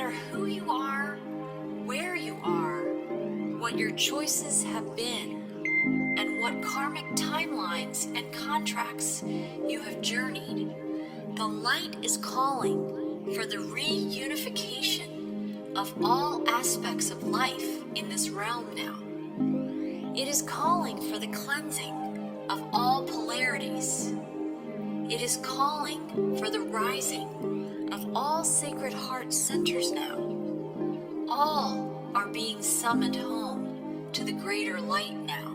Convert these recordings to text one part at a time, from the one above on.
matter who you are, where you are, what your choices have been, and what karmic timelines and contracts you have journeyed, the light is calling for the reunification of all aspects of life in this realm now. It is calling for the cleansing of all polarities. It is calling for the rising of all sacred heart centers now. All are being summoned home to the greater light now.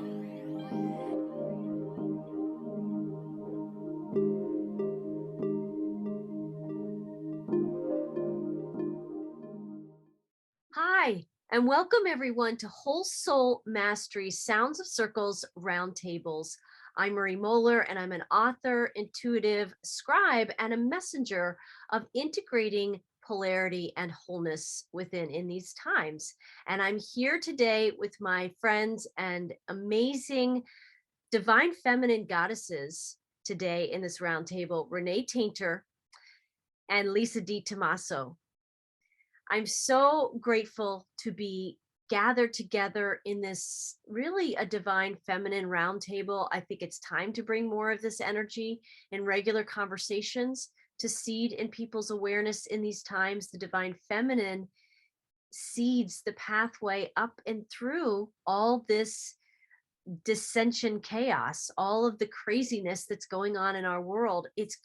Hi, and welcome everyone to Whole Soul Mastery Sounds of Circles Roundtables. I'm Marie Moeller, and I'm an author, intuitive, scribe, and a messenger of integrating polarity and wholeness within in these times. And I'm here today with my friends and amazing divine feminine goddesses today in this roundtable, Renee Tainter and Lisa D. Tomaso. I'm so grateful to be gathered together in this really a divine feminine roundtable. I think it's time to bring more of this energy in regular conversations to seed in people's awareness in these times. The divine feminine seeds the pathway up and through all this dissension chaos, all of the craziness that's going on in our world. It's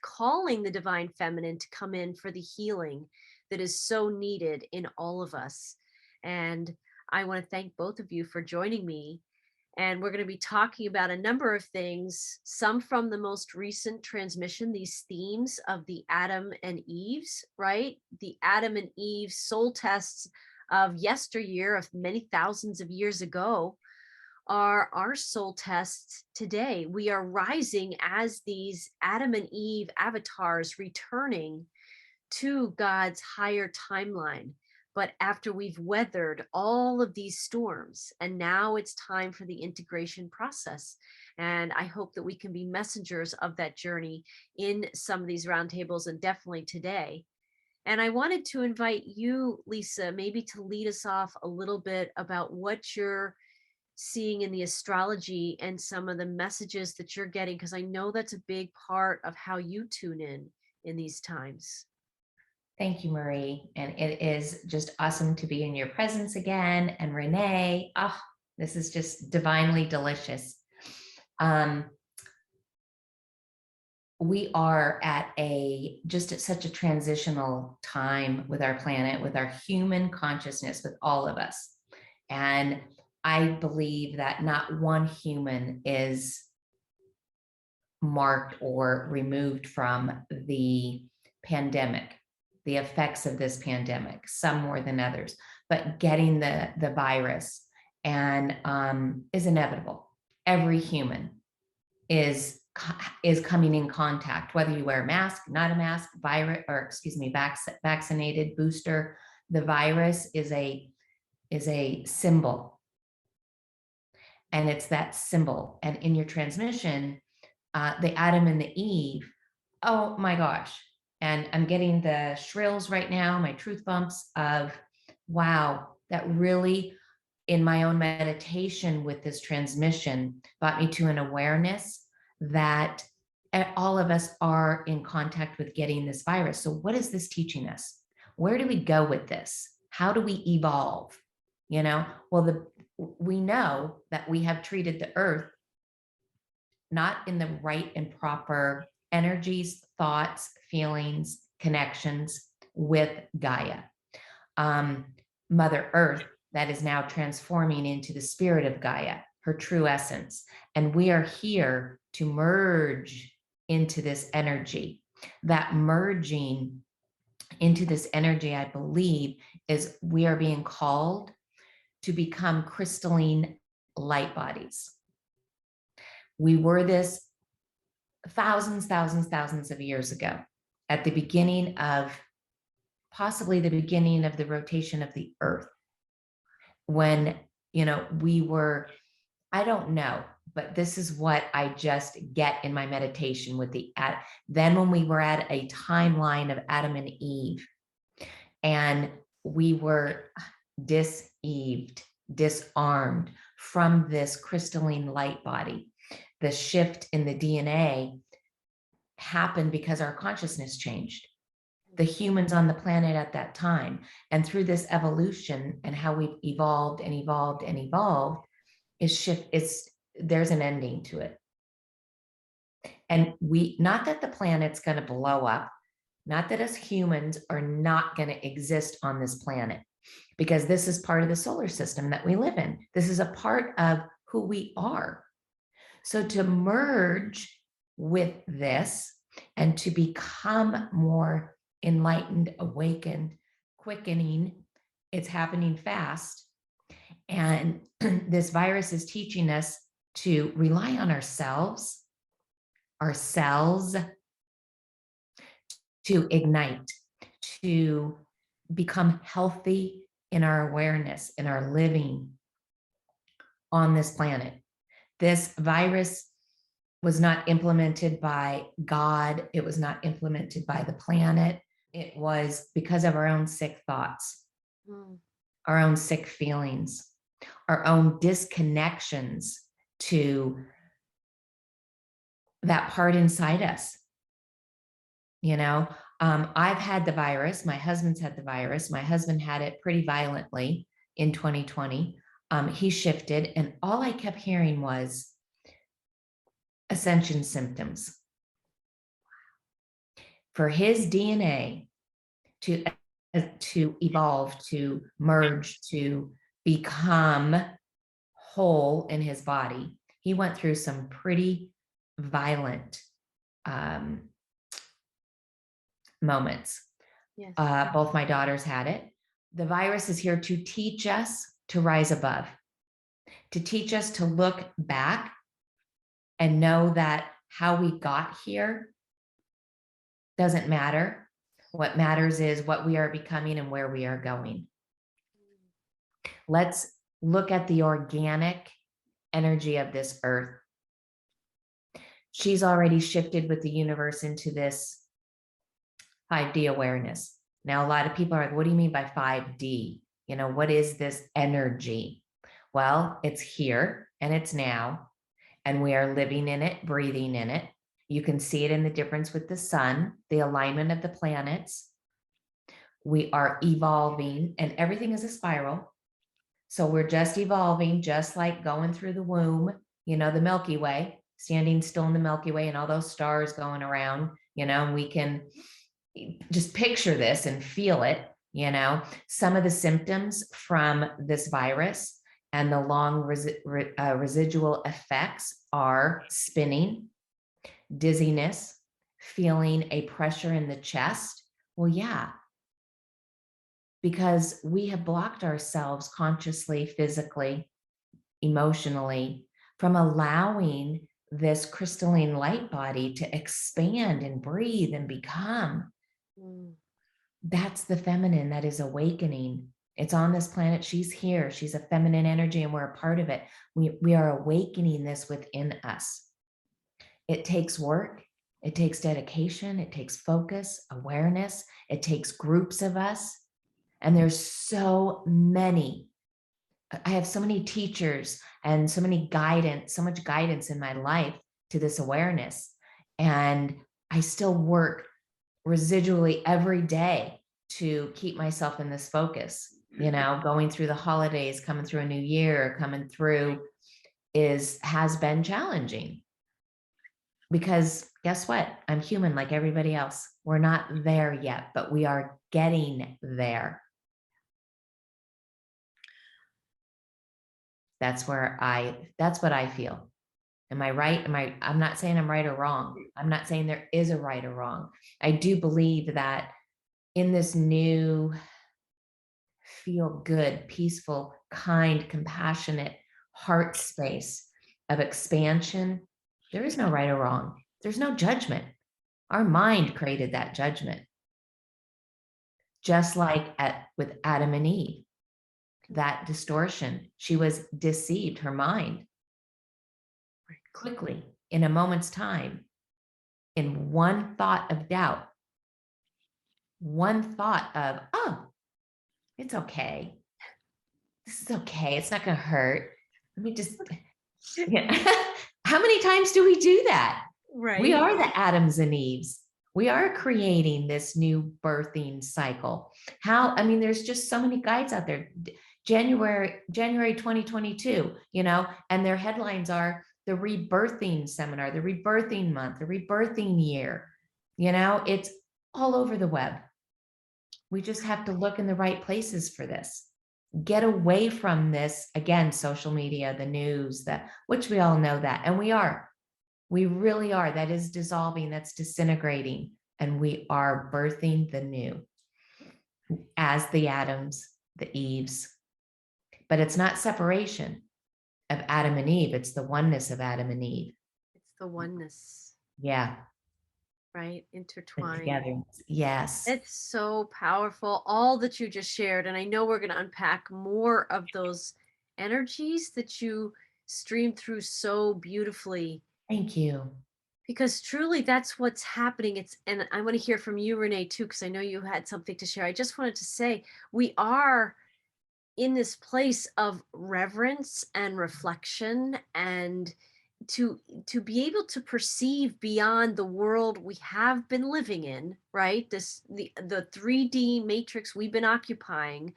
calling the divine feminine to come in for the healing that is so needed in all of us. And I want to thank both of you for joining me. And we're going to be talking about a number of things, some from the most recent transmission, these themes of the Adam and Eve's, right? The Adam and Eve soul tests of yesteryear, of many thousands of years ago, are our soul tests today. We are rising as these Adam and Eve avatars returning to God's higher timeline. But after we've weathered all of these storms, and now it's time for the integration process. And I hope that we can be messengers of that journey in some of these roundtables, and definitely today. And I wanted to invite you, Lisa, maybe to lead us off a little bit about what you're seeing in the astrology and some of the messages that you're getting, because I know that's a big part of how you tune in these times. Thank you, Marie. And it is just awesome to be in your presence again. And Renee, this is just divinely delicious. We are at such a transitional time with our planet, with our human consciousness, with all of us. And I believe that not one human is marked or removed from the pandemic, the effects of this pandemic, some more than others, but getting the virus and is inevitable. Every human is coming in contact, whether you wear a mask, not a mask, vaccinated, booster. The virus is a symbol, and it's that symbol. And in your transmission, the Adam and the Eve, oh my gosh. And I'm getting the shrills right now, my truth bumps of, wow, that really, in my own meditation with this transmission, brought me to an awareness that all of us are in contact with getting this virus. So what is this teaching us? Where do we go with this? How do we evolve? Well, we know that we have treated the earth not in the right and proper energies, thoughts, feelings, connections with Gaia. Mother Earth, that is now transforming into the spirit of Gaia, her true essence. And we are here to merge into this energy. That merging into this energy, I believe, is we are being called to become crystalline light bodies. We were this thousands of years ago, at the beginning of, possibly the beginning of the rotation of the earth, when, we were, I don't know, but this is what I just get in my meditation with then when we were at a timeline of Adam and Eve, And we were diseased, disarmed from this crystalline light body. The shift in the DNA happened because our consciousness changed. The humans on the planet at that time. And through this evolution and how we've evolved and evolved and evolved, there's an ending to it. And not that the planet's going to blow up, not that us humans are not going to exist on this planet, because this is part of the solar system that we live in. This is a part of who we are. So to merge with this and to become more enlightened, awakened, quickening, it's happening fast. And this virus is teaching us to rely on ourselves to ignite, to become healthy in our awareness, in our living on this planet. This virus was not implemented by God. It was not implemented by the planet. It was because of our own sick thoughts, our own sick feelings, our own disconnections to that part inside us. I've had the virus. My husband's had the virus. My husband had it pretty violently in 2020. He shifted, and all I kept hearing was ascension symptoms. For his DNA to evolve, to merge, to become whole in his body, he went through some pretty violent moments. Yes. Both my daughters had it. The virus is here to teach us to rise above, to teach us to look back and know that how we got here doesn't matter. What matters is what we are becoming and where we are going. Let's look at the organic energy of this earth. She's already shifted with the universe into this 5D awareness. Now, a lot of people are like, what do you mean by 5D? What is this energy? Well, it's here and it's now, and we are living in it, breathing in it. You can see it in the difference with the sun, the alignment of the planets. We are evolving, and everything is a spiral. So we're just evolving, just like going through the womb, the Milky Way, standing still in the Milky Way and all those stars going around, and we can just picture this and feel it. Some of the symptoms from this virus and the long residual effects are spinning, dizziness, feeling a pressure in the chest. Well, yeah, because we have blocked ourselves consciously, physically, emotionally from allowing this crystalline light body to expand and breathe and become. That's the feminine that is awakening. It's on this planet. She's here. She's a feminine energy, and we're a part of it. We are awakening this within us. It takes work. It takes dedication. It takes focus, awareness. It takes groups of us. And there's so many. I have so many teachers and so much guidance in my life to this awareness. And I still work residually every day to keep myself in this focus. Going through the holidays, coming through a new year, coming through has been challenging. Because guess what? I'm human like everybody else. We're not there yet, but we are getting there. That's what I feel. Am I right? I'm not saying I'm right or wrong. I'm not saying there is a right or wrong. I do believe that in this new, feel good, peaceful, kind, compassionate heart space of expansion, there is no right or wrong. There's no judgment. Our mind created that judgment. Just like with Adam and Eve, that distortion, she was deceived, her mind, quickly, in a moment's time, in one thought of doubt, one thought of, oh, It's okay. This is okay. It's not going to hurt. Let me just, yeah. How many times do we do that? We Right. are the Adams and Eves. We are creating this new birthing cycle. I mean, there's just so many guides out there. January 2022, and their headlines are the rebirthing seminar, the rebirthing month, the rebirthing year. It's all over the web. We just have to look in the right places for this. Get away from this, again, social media, the news, which we all know that. And we really are. That is dissolving, that's disintegrating. And we are birthing the new as the Adams, the Eves. But it's not separation of Adam and Eve. It's the oneness of Adam and Eve. It's the oneness, Yeah. right? The Intertwined. togetherness. Yes. It's so powerful, all that you just shared. And I know we're going to unpack more of those energies that you streamed through so beautifully, Thank you. because truly that's what's happening. And I want to hear from you, Renee, too, because I know you had something to share. I just wanted to say we are in this place of reverence and reflection, and to be able to perceive beyond the world we have been living in, right? The 3D matrix we've been occupying.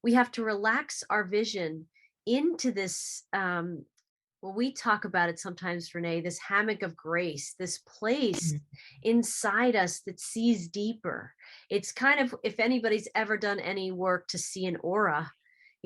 We have to relax our vision into this, well, we talk about it sometimes, Renee, this hammock of grace, this place inside us that sees deeper. It's kind of, if anybody's ever done any work to see an aura,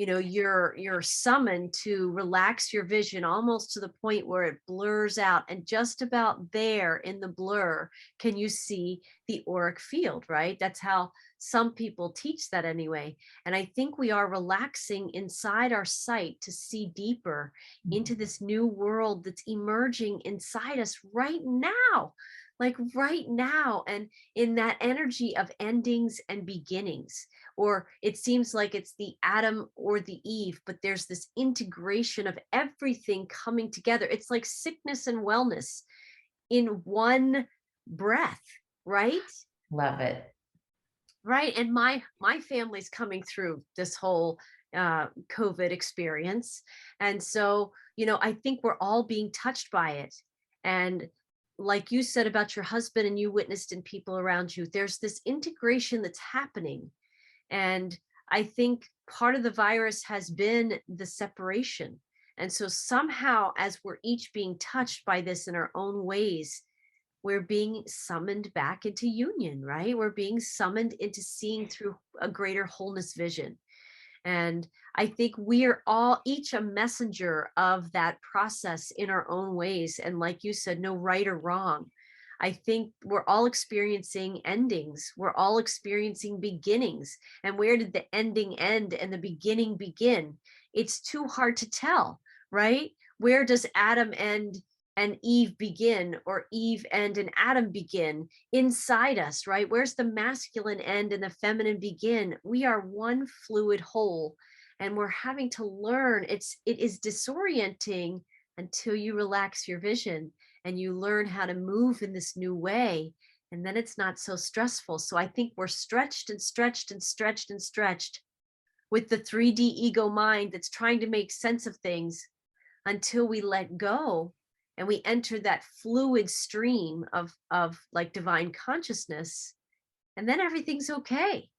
you're summoned to relax your vision almost to the point where it blurs out, and just about there in the blur can you see the auric field, right? That's how some people teach that anyway. And I think we are relaxing inside our sight to see deeper into this new world that's emerging inside us right now, like right now, and in that energy of endings and beginnings. Or it seems like it's the Adam or the Eve, but there's this integration of everything coming together. It's like sickness and wellness in one breath, right? Love it. Right. And my family's coming through this whole COVID experience. And so, I think we're all being touched by it. And like you said about your husband, and you witnessed in people around you, there's this integration that's happening. And I think part of the virus has been the separation. And so somehow, as we're each being touched by this in our own ways, we're being summoned back into union, right? We're being summoned into seeing through a greater wholeness vision. And I think we are all each a messenger of that process in our own ways. And like you said, no right or wrong. I think we're all experiencing endings. We're all experiencing beginnings. And where did the ending end and the beginning begin? It's too hard to tell, right? Where does Adam end and Eve begin, or Eve end and Adam begin inside us, right? Where's the masculine end and the feminine begin? We are one fluid whole, and we're having to learn. It is disorienting until you relax your vision and you learn how to move in this new way. And then it's not so stressful. So I think we're stretched and stretched and stretched and stretched with the 3D ego mind that's trying to make sense of things until we let go and we enter that fluid stream of like divine consciousness, and then everything's okay.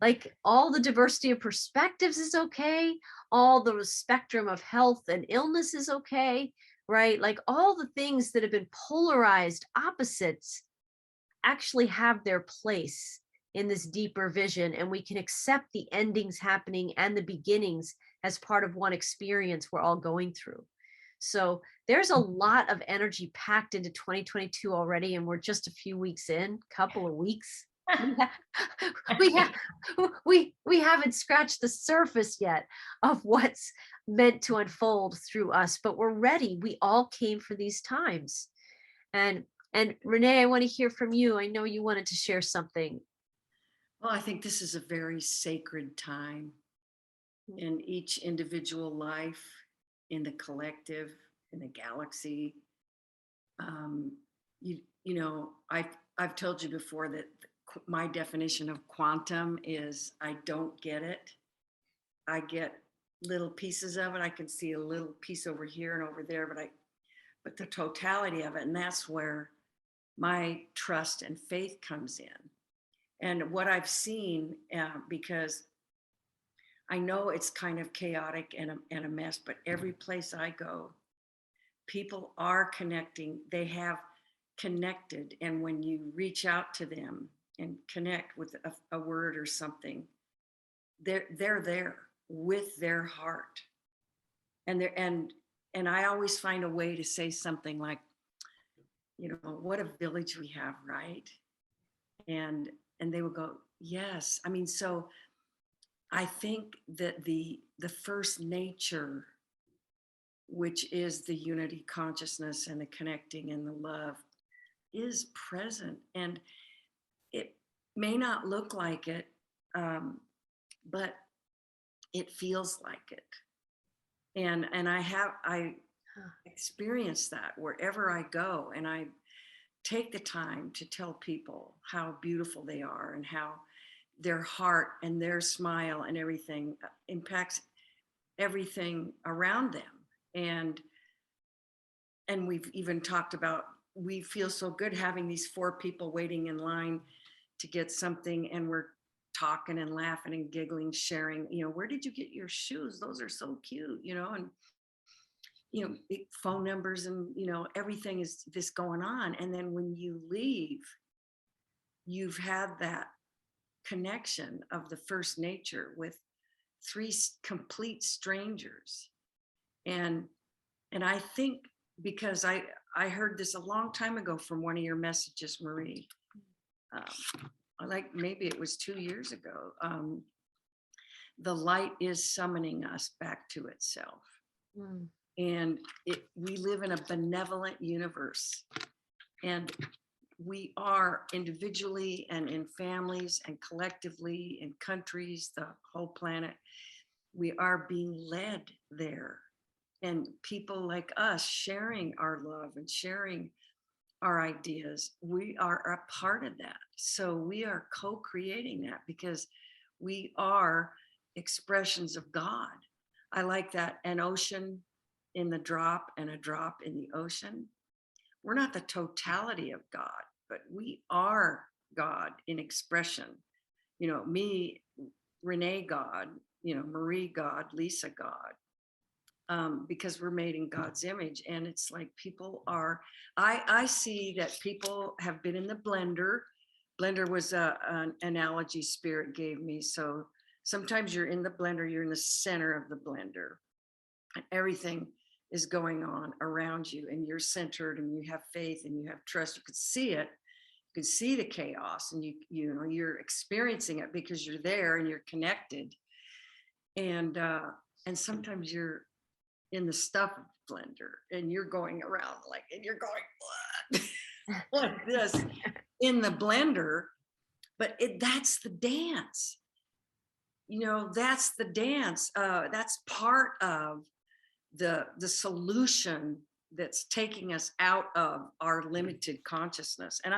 Like all the diversity of perspectives is okay, all the spectrum of health and illness is okay, right? Like all the things that have been polarized opposites actually have their place in this deeper vision, and we can accept the endings happening and the beginnings as part of one experience we're all going through. So there's a lot of energy packed into 2022 already, and we're just a few weeks in, couple of weeks. We haven't scratched the surface yet of what's meant to unfold through us, but we're ready. We all came for these times. And Renee, I want to hear from you. I know you wanted to share something. Well, I think this is a very sacred time in each individual life, in the collective, in the galaxy. I've told you before that my definition of quantum is I don't get it, I get little pieces of it. I can see a little piece over here and over there, but the totality of it, and that's where my trust and faith comes in. And what I've seen, because I know it's kind of chaotic and a mess, but every place I go, people are connecting. They have connected. And when you reach out to them and connect with a word or something, they're there with their heart. And I always find a way to say something like, you know, what a village we have, right? And they will go, yes. I mean, so I think that the first nature, which is the unity consciousness and the connecting and the love, is present. And it may not look like it, but it feels like it. And I experience that wherever I go, and I take the time to tell people how beautiful they are and how their heart and their smile and everything impacts everything around them. And we've even talked about, we feel so good having these 4 people waiting in line to get something, and we're talking and laughing and giggling, sharing, you know, where did you get your shoes? Those are so cute, you know, and, you know, phone numbers and, you know, everything is this going on. And then when you leave, you've had that connection of the first nature with 3 complete strangers. And I think, because I heard this a long time ago from one of your messages, Marie, like maybe it was 2 years ago. The light is summoning us back to itself. And we live in a benevolent universe, and we are individually and in families and collectively in countries, the whole planet, we are being led there. And people like us sharing our love and sharing our ideas, we are a part of that. So we are co-creating that, because we are expressions of God. I like that. An ocean in the drop and a drop in the ocean. We're not the totality of God, but we are God in expression. You know, me, Renee God, you know, Marie God, Lisa God, because we're made in God's image. And it's like people are, I see that people have been in the blender. Blender was an analogy Spirit gave me. So sometimes you're in the blender, you're in the center of the blender, and everything is going on around you, and you're centered, and you have faith, and you have trust. You could see it. You can see the chaos, and you know, you're experiencing it because you're there and you're connected. And sometimes you're in the stuff of the blender, and you're going around like, and you're going like this in the blender. But that's the dance. You know, that's the dance. That's part of the solution that's taking us out of our limited consciousness. And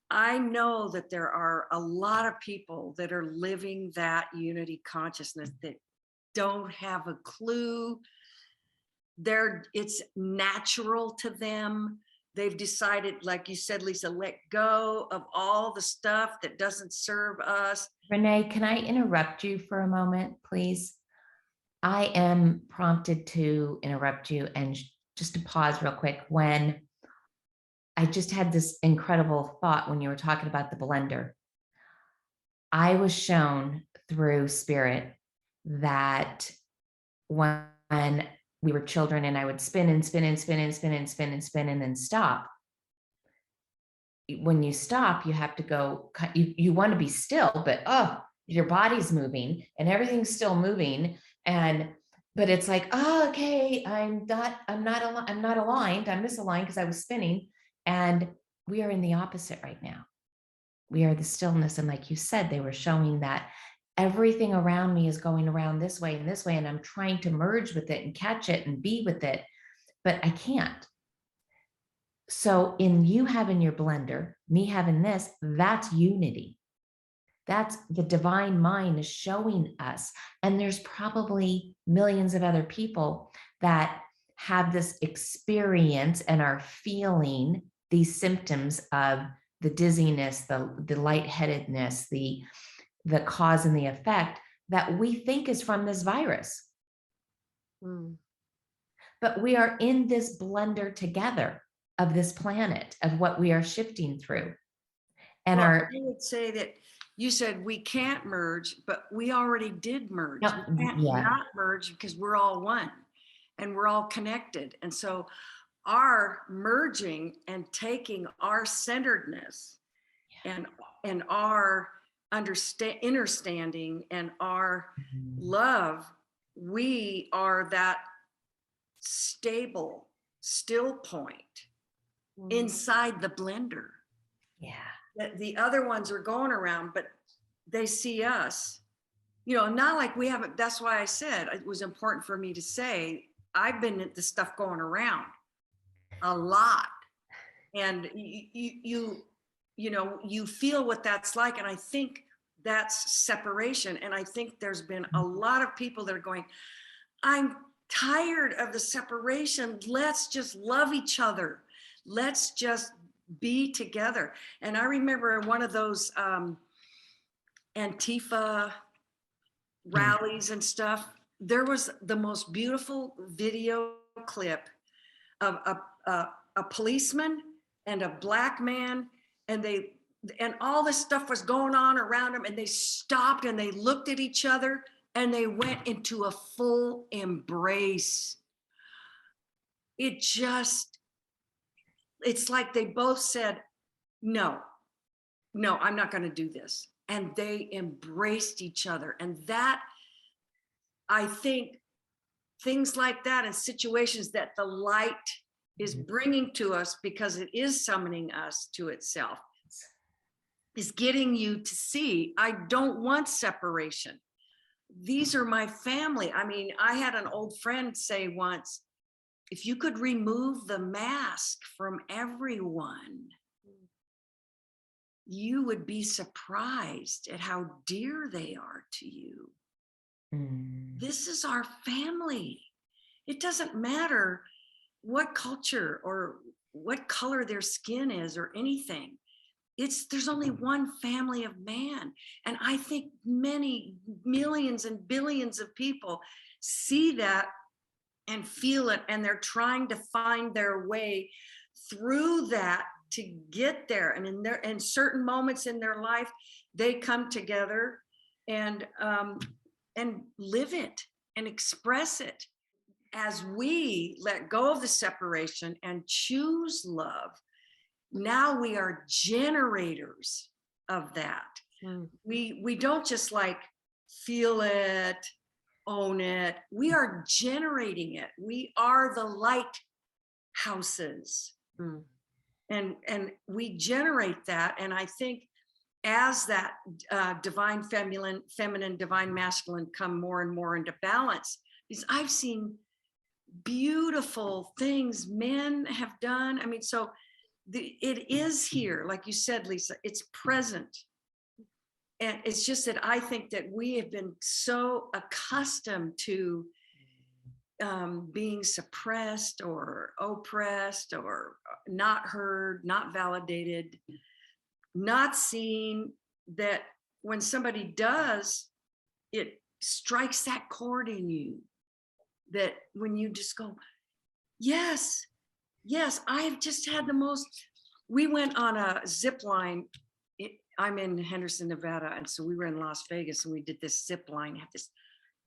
I know that there are a lot of people that are living that unity consciousness that don't have a clue. It's natural to them. They've decided, like you said, Lisa, let go of all the stuff that doesn't serve us. Renee, can I interrupt you for a moment, please? I am prompted to interrupt you and just to pause real quick. When I just had this incredible thought when you were talking about the blender, I was shown through Spirit that when we were children and I would spin and spin and spin and spin and spin and spin and then stop. When you stop, you have to go, you want to be still, but your body's moving and everything's still moving. But it's like, oh, okay, I'm not aligned. I'm misaligned because I was spinning. And we are in the opposite right now. We are the stillness. And like you said, they were showing that everything around me is going around this way. And I'm trying to merge with it and catch it and be with it, but I can't. So in you having your blender, me having this, that's unity. That's the divine mind is showing us. And there's probably millions of other people that have this experience and are feeling these symptoms of the dizziness, the lightheadedness, the cause and the effect that we think is from this virus. Mm. But we are in this blender together of this planet, of what we are shifting through. And Well, our I would say that you said we can't merge, but we already did merge. No, We can't yeah. not merge because we're all one and we're all connected. And so our merging and taking our centeredness and our understanding and our love, we are that stable, still point inside the blender. Yeah. That the other ones are going around, but they see us, you know, not like we haven't. That's why I said it was important for me to say I've been at the stuff going around a lot, and you know, you feel what that's like, and I think that's separation. And I think there's been a lot of people that are going, I'm tired of the separation. Let's just love each other. Let's just be together. And I remember one of those Antifa rallies and stuff, there was the most beautiful video clip of a policeman and a black man, and all this stuff was going on around them, and they stopped and they looked at each other and they went into a full embrace. It's like they both said, no, I'm not going to do this. And they embraced each other. And that, I think, things like that and situations that the light is bringing to us, because it is summoning us to itself, is getting you to see, I don't want separation. These are my family. I mean, I had an old friend say once, if you could remove the mask from everyone, you would be surprised at how dear they are to you. This is our family. It doesn't matter what culture or what color their skin is or anything. There's only one family of man. And I think many millions and billions of people see that and feel it, and they're trying to find their way through that to get there. And in certain moments in their life, they come together and live it and express it. As we let go of the separation and choose love, now we are generators of that. We don't just like feel it, own it. We are generating it. We are the lighthouses. And we generate that. And I think as that divine feminine, divine masculine come more and more into balance, because I've seen beautiful things men have done. I mean, so it is here, like you said, Lisa, it's present. And it's just that I think that we have been so accustomed to being suppressed or oppressed or not heard, not validated, not seen, that when somebody does, it strikes that chord in you, that when you just go, yes, I've just had the most. We went on a zip line. I'm in Henderson, Nevada, and so we were in Las Vegas, and we did this zip line. Have this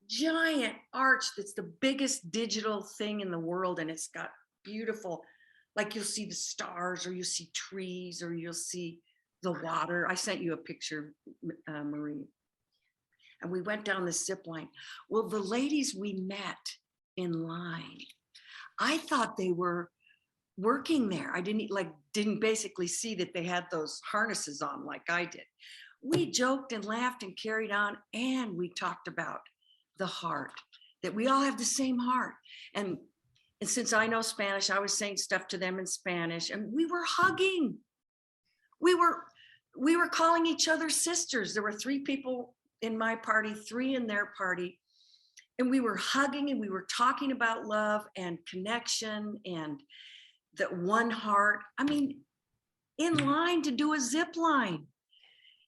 giant arch that's the biggest digital thing in the world, and it's got beautiful, like you'll see the stars, or you'll see trees, or you'll see the water. I sent you a picture, Marie. And we went down this zip line. Well, the ladies we met in line, I thought they were working there. I didn't basically see that they had those harnesses on like I did. We joked and laughed and carried on, and we talked about the heart, that we all have the same heart. And since I know Spanish, I was saying stuff to them in Spanish, and we were hugging. we were calling each other sisters. There were 3 people in my party, 3 in their party. And we were hugging and we were talking about love and connection and that one heart. I mean, in line to do a zip line.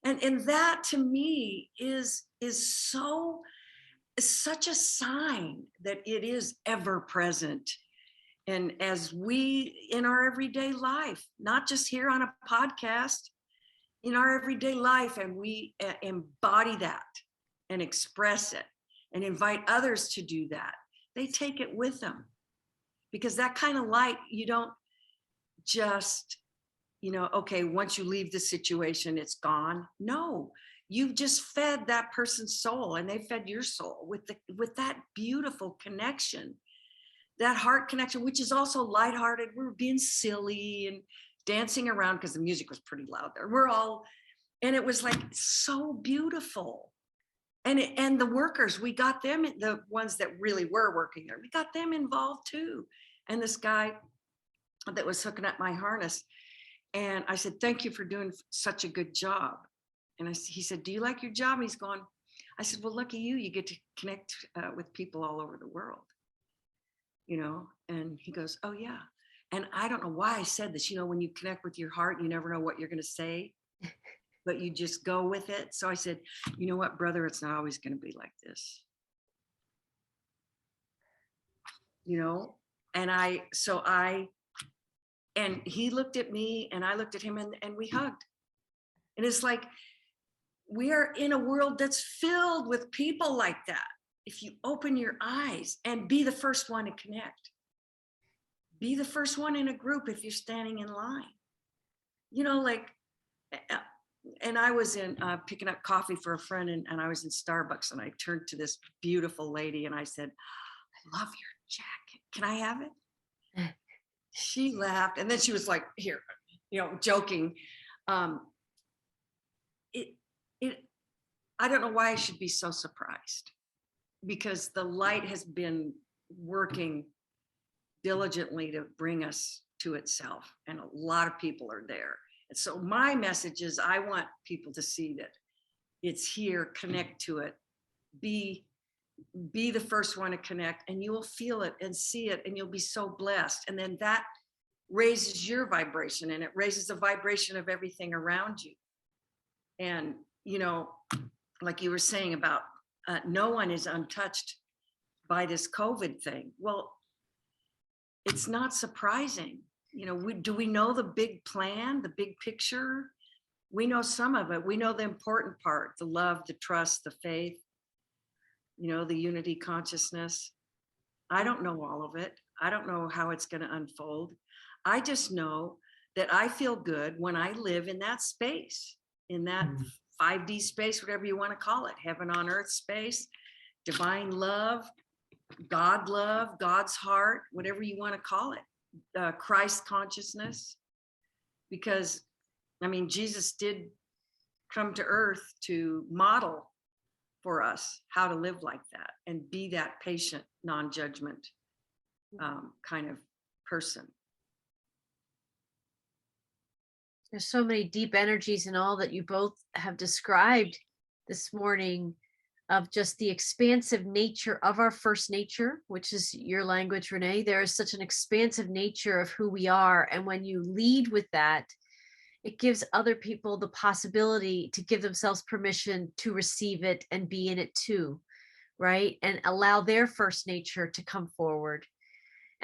And that to me is such a sign that it is ever present. And as we, in our everyday life, not just here on a podcast, in our everyday life, and we embody that and express it and invite others to do that, they take it with them. Because that kind of light, you don't just, okay, once you leave the situation, it's gone. No, you've just fed that person's soul and they fed your soul with that beautiful connection, that heart connection, which is also lighthearted. We're being silly and dancing around because the music was pretty loud there. And it was like so beautiful. And the workers, we got them, the ones that really were working there, we got them involved too. And this guy that was hooking up my harness, and I said, thank you for doing such a good job. And he said, do you like your job? And he's going, I said, well, lucky you get to connect with people all over the world, and he goes, oh yeah. And I don't know why I said this, when you connect with your heart, you never know what you're going to say, but you just go with it. So I said, you know what, brother, it's not always going to be like this, and he looked at me and I looked at him and we hugged. And it's like, we are in a world that's filled with people like that. If you open your eyes and be the first one to connect, be the first one in a group if you're standing in line, and I was in picking up coffee for a friend and I was in Starbucks and I turned to this beautiful lady and I said, I love your jacket. Can I have it? She laughed and then she was like, here, joking. I don't know why I should be so surprised, because the light has been working diligently to bring us to itself, and a lot of people are there. And so my message is, I want people to see that it's here, connect to it, be the first one to connect, and you will feel it and see it, and you'll be so blessed. And then that raises your vibration, and it raises the vibration of everything around you. And, like you were saying about no one is untouched by this COVID thing. Well, it's not surprising. Do we know the big plan, the big picture? We know some of it. We know the important part, the love, the trust, the faith, the unity consciousness. I don't know all of it. I don't know how it's going to unfold. I just know that I feel good when I live in that space, in that 5D space, whatever you want to call it, heaven on earth space, divine love, God's heart, whatever you want to call it, Christ consciousness. Because, Jesus did come to earth to model for us how to live like that and be that patient, non-judgment kind of person. There's so many deep energies in all that you both have described this morning, of just the expansive nature of our first nature, which is your language, Renee. There is such an expansive nature of who we are. And when you lead with that, it gives other people the possibility to give themselves permission to receive it and be in it too, right? And allow their first nature to come forward.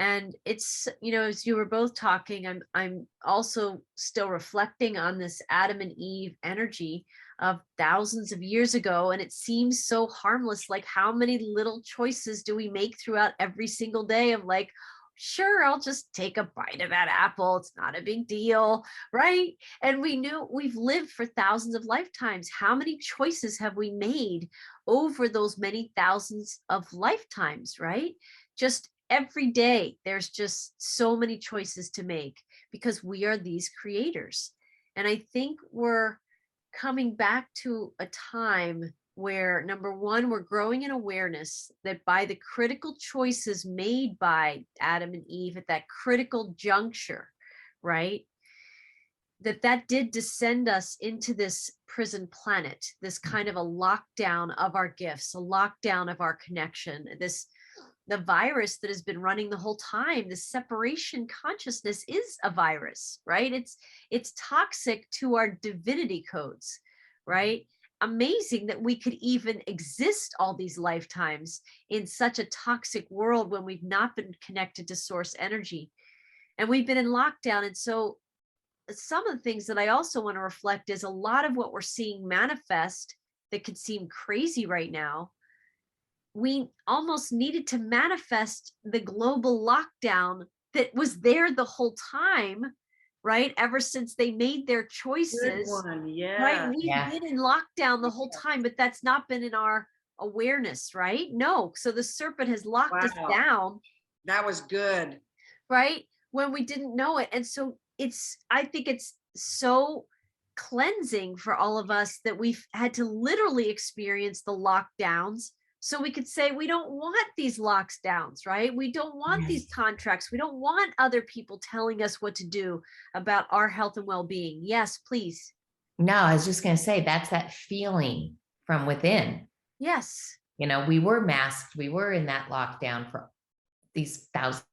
And it's, as you were both talking, I'm also still reflecting on this Adam and Eve energy of thousands of years ago. And it seems so harmless. Like, how many little choices do we make throughout every single day of like, sure, I'll just take a bite of that apple. It's not a big deal, right? And we knew we've lived for thousands of lifetimes. How many choices have we made over those many thousands of lifetimes, right? Just every day, there's just so many choices to make because we are these creators. And I think we're coming back to a time where, number one, we're growing in awareness that by the critical choices made by Adam and Eve at that critical juncture, right? that did descend us into this prison planet, this kind of a lockdown of our gifts, a lockdown of our connection, the virus that has been running the whole time. The separation consciousness is a virus, right? It's toxic to our divinity codes, right? Amazing that we could even exist all these lifetimes in such a toxic world when we've not been connected to source energy. And we've been in lockdown. And so some of the things that I also want to reflect is a lot of what we're seeing manifest that could seem crazy right now. We almost needed to manifest the global lockdown that was there the whole time, right? Ever since they made their Good choices, one. right? Yeah. We've Yeah. been in lockdown the whole time, but that's not been in our awareness, right? No. So the serpent has locked us Wow. down, That was good. right? When we didn't know it. And so I think it's so cleansing for all of us that we've had to literally experience the lockdowns so we could say we don't want these lockdowns, right? We don't want Yes. these contracts. We don't want other people telling us what to do about our health and well-being. Yes, please. No, I was just going to say that's that feeling from within. Yes. You know, we were masked. We were in that lockdown for these thousands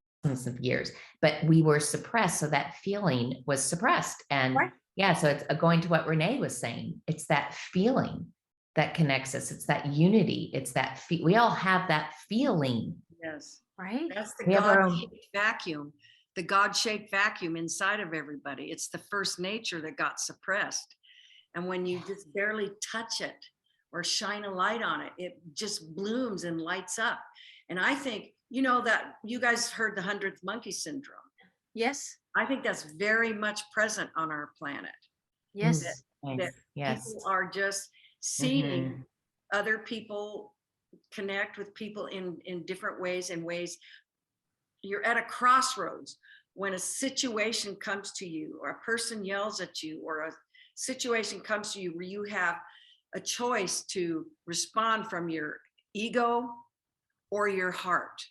of years, but we were suppressed. So that feeling was suppressed. And Right. yeah, so it's going to what Renee was saying. It's that feeling that connects us. It's that unity. It's that we all have that feeling. Yes. Right. That's the We have our own- God-shaped vacuum, the God-shaped vacuum inside of everybody. It's the first nature that got suppressed. And when you just barely touch it or shine a light on it, it just blooms and lights up. And I think, you know, that you guys heard the 100th monkey syndrome. Yes. I think that's very much present on our planet. Yes. That Yes. people are just seeing other people connect with people in different ways, in ways. You're at a crossroads when a situation comes to you, or a person yells at you, or a situation comes to you where you have a choice to respond from your ego or your heart.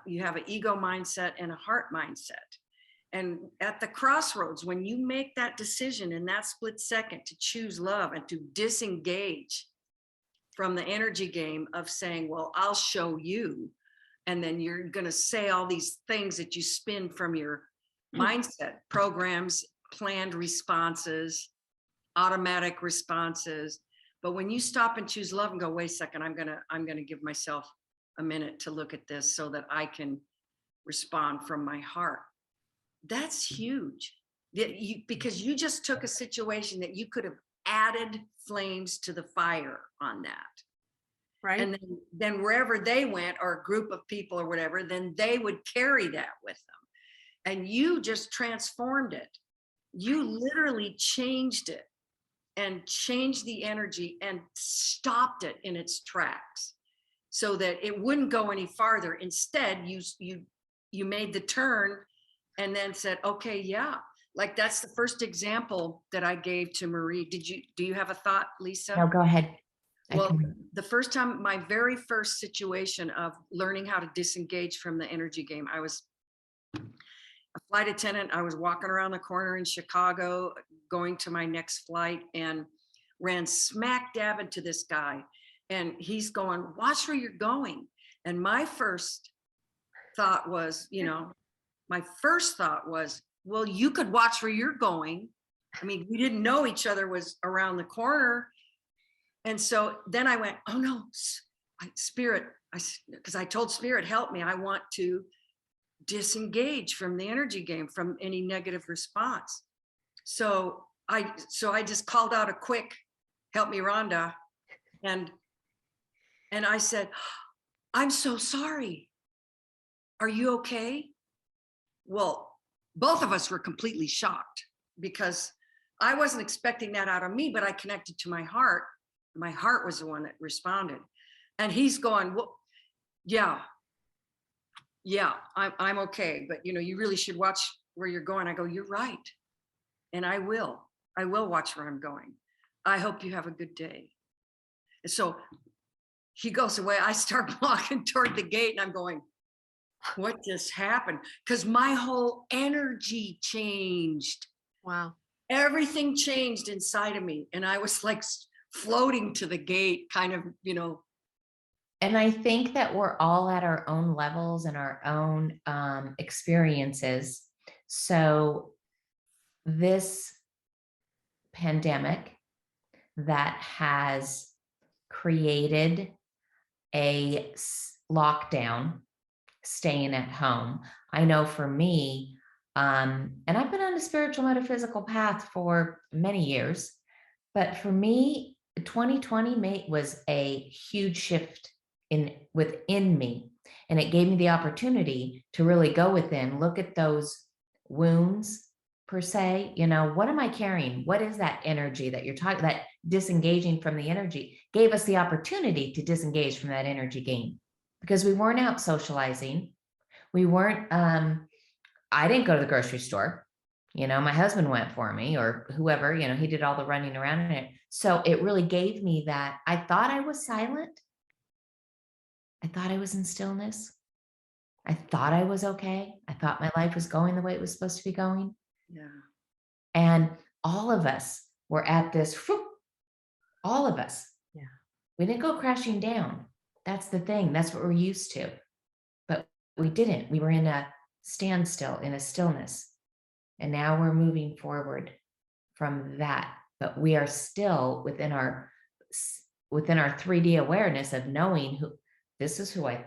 You have an ego mindset and a heart mindset. And at the crossroads, when you make that decision in that split second to choose love and to disengage from the energy game of saying, well, I'll show you. And then you're going to say all these things that you spin from your mindset, programs, planned responses, automatic responses. But when you stop and choose love and go, wait a second, I'm going to give myself a minute to look at this so that I can respond from my heart. That's huge. Because you just took a situation that you could have added flames to the fire on that. Right. And then wherever they went, or a group of people or whatever, then they would carry that with them. And you just transformed it. You literally changed it and changed the energy and stopped it in its tracks so that it wouldn't go any farther. Instead, you made the turn and then said, okay, yeah. Like that's the first example that I gave to Marie. Do you have a thought, Lisa? No, go ahead. Well, the first time, my very first situation of learning how to disengage from the energy game, I was a flight attendant. I was walking around the corner in Chicago, going to my next flight, and ran smack dab into this guy. And he's going, watch where you're going. And my first thought was, well, you could watch where you're going. I mean, we didn't know each other was around the corner. And so then I went, oh no, Spirit, because I told Spirit, help me. I want to disengage from the energy game, from any negative response. So I just called out a quick, help me, Rhonda. And I said, I'm so sorry. Are you okay? Well, both of us were completely shocked because I wasn't expecting that out of me, but I connected to my heart. My heart was the one that responded. And he's going, well, yeah, I'm okay. But you really should watch where you're going. I go, you're right. And I will watch where I'm going. I hope you have a good day. And so he goes away. I start walking toward the gate and I'm going, what just happened? Because my whole energy changed. Wow. Everything changed inside of me. And I was like floating to the gate, kind of, And I think that we're all at our own levels and our own experiences. So this pandemic that has created a lockdown, staying at home. I know for me, and I've been on a spiritual metaphysical path for many years, but for me, 2020 was a huge shift within me. And it gave me the opportunity to really go within, look at those wounds per se. What am I carrying? What is that energy that you're talking, that disengaging from the energy gave us the opportunity to disengage from that energy gain, because we weren't out socializing. We weren't, I didn't go to the grocery store. My husband went for me, or whoever, he did all the running around in it. So it really gave me that. I thought I was silent. I thought I was in stillness. I thought I was okay. I thought my life was going the way it was supposed to be going. Yeah. And all of us were at this, all of us. Yeah. We didn't go crashing down. That's the thing. That's what we're used to. But we didn't. We were in a standstill, in a stillness. And now we're moving forward from that. But we are still within our 3D awareness of knowing this is who I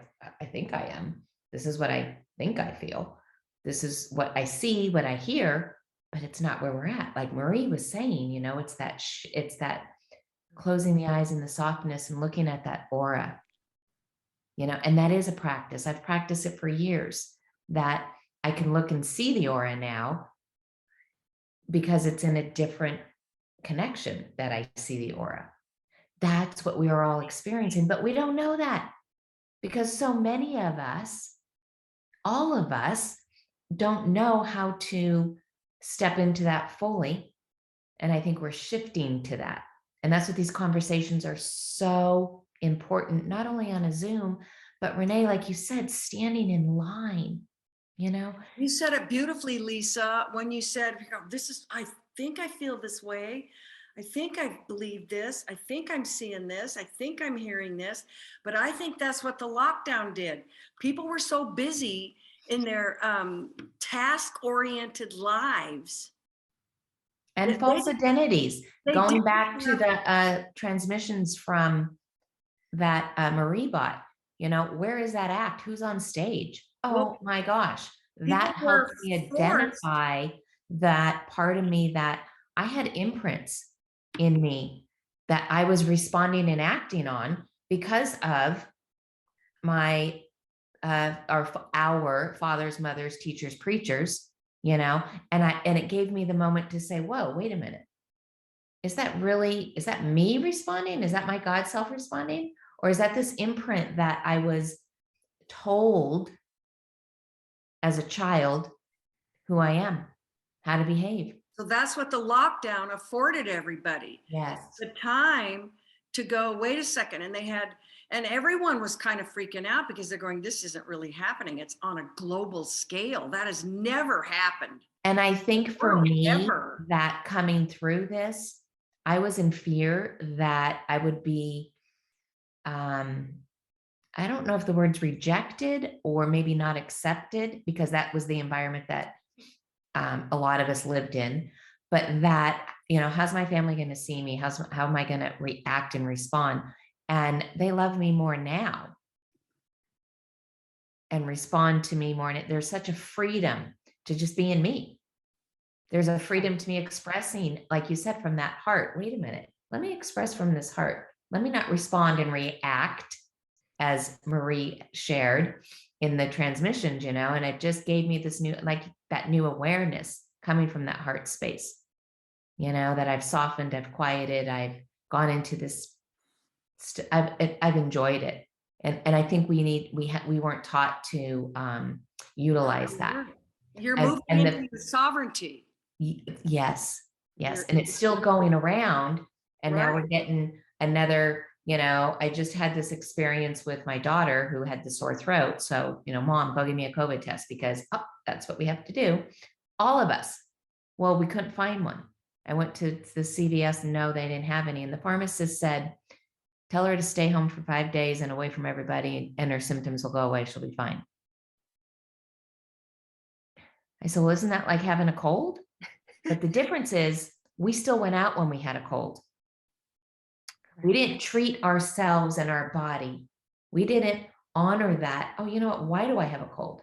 think I am. This is what I think I feel. This is what I see, what I hear, but it's not where we're at. Like Marie was saying, it's that closing the eyes and the softness and looking at that aura, and that is a practice. I've practiced it for years, that I can look and see the aura now because it's in a different connection that I see the aura. That's what we are all experiencing, but we don't know that because so many of us, all of us, don't know how to step into that fully. And I think we're shifting to that. And that's what these conversations are so important, not only on a Zoom, but Renee, like you said, standing in line, You said it beautifully, Lisa, when you said, I think I feel this way. I think I believe this. I think I'm seeing this. I think I'm hearing this. But I think that's what the lockdown did. People were so busy in their task-oriented lives. And false identities. Going back to the transmissions from that Marie bot, where is that act? Who's on stage? Oh my gosh. That helped me identify that part of me that I had imprints in me that I was responding and acting on because of my our fathers, mothers, teachers, preachers, and it gave me the moment to say, whoa, wait a minute. Is that me responding? Is that my God self responding? Or is that this imprint that I was told as a child who I am, how to behave? So that's what the lockdown afforded everybody. Yes. The time to go, wait a second. And everyone was kind of freaking out because they're going, this isn't really happening. It's on a global scale. That has never happened. And I think for me, that coming through this, I was in fear that I would be, I don't know if the word's rejected or maybe not accepted, because that was the environment that a lot of us lived in. But that, how's my family going to see me? How am I going to react and respond? And they love me more now and respond to me more. And there's such a freedom to just being me. There's a freedom to me expressing, like you said, from that heart. Wait a minute, let me express from this heart. Let me not respond and react, as Marie shared in the transmissions, and it just gave me this new, like that new awareness coming from that heart space, that I've softened, I've quieted, I've gone into this, I've enjoyed it. And I think we weren't taught to utilize that. You're moving into the sovereignty. Yes. And it's still going around. And now we're getting another, I just had this experience with my daughter who had the sore throat. So, Mom, go give me a COVID test, because that's what we have to do. All of us. Well, we couldn't find one. I went to the CVS and no, they didn't have any. And the pharmacist said, tell her to stay home for 5 days and away from everybody, and her symptoms will go away. She'll be fine. I said, well, isn't that like having a cold? But the difference is we still went out when we had a cold. We didn't treat ourselves and our body. We didn't honor that. Oh, you know what? Why do I have a cold?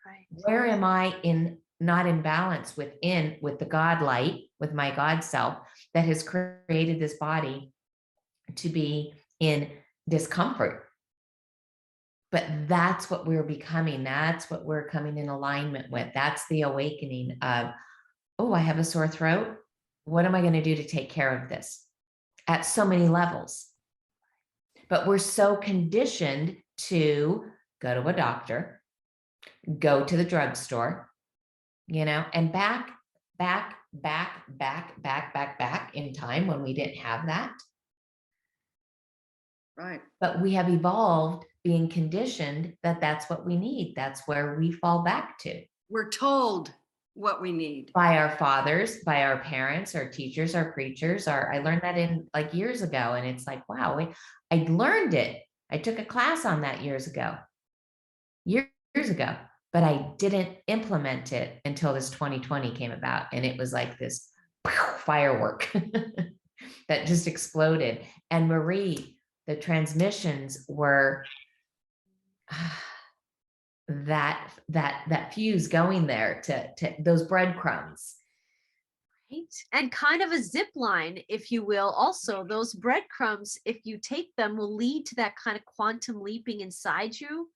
Right. Where am I not in balance with the God light, with my God self that has created this body to be in discomfort? But that's what we're becoming. That's what we're coming in alignment with. That's the awakening of, oh, I have a sore throat. What am I going to do to take care of this? At so many levels. But we're so conditioned to go to a doctor, go to the drugstore, and back in time when we didn't have that. Right. But we have evolved being conditioned that that's what we need. That's where we fall back to. We're told what we need. By our fathers, by our parents, our teachers, our preachers. I learned that in like years ago. And it's like, wow, I learned it. I took a class on that years ago, but I didn't implement it until this 2020 came about. And it was like this firework that just exploded. And Marie, the transmissions were that fuse going there to those breadcrumbs. Right. And kind of a zip line, if you will. Also, those breadcrumbs, if you take them, will lead to that kind of quantum leaping inside you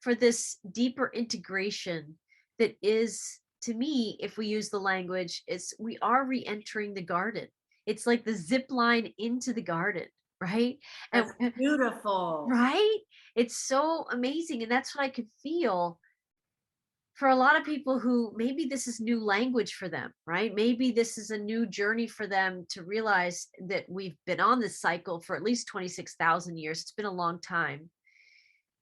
for this deeper integration that is, to me, if we use the language, we are re-entering the garden. It's like the zip line into the garden, right? That's beautiful. Right? It's so amazing. And that's what I could feel for a lot of people who maybe this is new language for them, right? Maybe this is a new journey for them to realize that we've been on this cycle for at least 26,000 years. It's been a long time.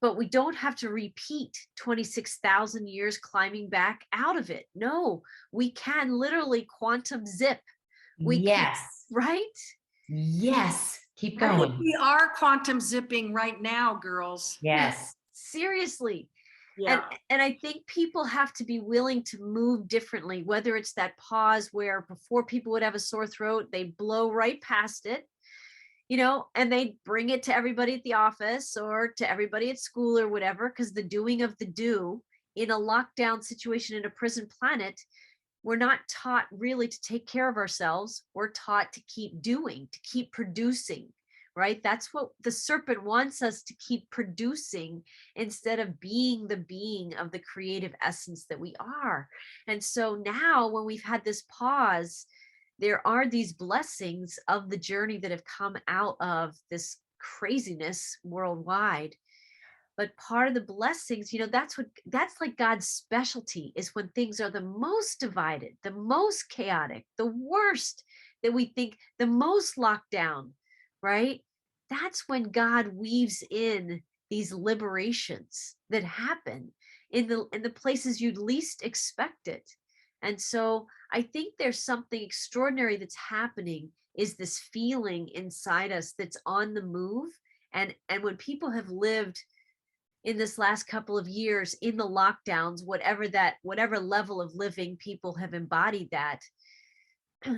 But we don't have to repeat 26,000 years climbing back out of it. No, we can literally quantum zip. Yes. Right? Yes. Keep I going. think we are quantum zipping right now, girls. Yes. Seriously. Yeah. And I think people have to be willing to move differently, whether it's that pause where before people would have a sore throat, they blow right past it, and they bring it to everybody at the office or to everybody at school or whatever, because the doing of the do in a lockdown situation in a prison planet, we're not taught really to take care of ourselves. We're taught to keep doing, to keep producing, right? That's what the serpent wants us to keep producing instead of being the being of the creative essence that we are. And so now when we've had this pause, there are these blessings of the journey that have come out of this craziness worldwide. But part of the blessings, that's like God's specialty, is when things are the most divided, the most chaotic, the worst, that we think the most locked down, right? That's when God weaves in these liberations that happen in the places you'd least expect it. And so I think there's something extraordinary that's happening, is this feeling inside us that's on the move. And when people have lived in this last couple of years in the lockdowns, whatever level of living people have embodied that,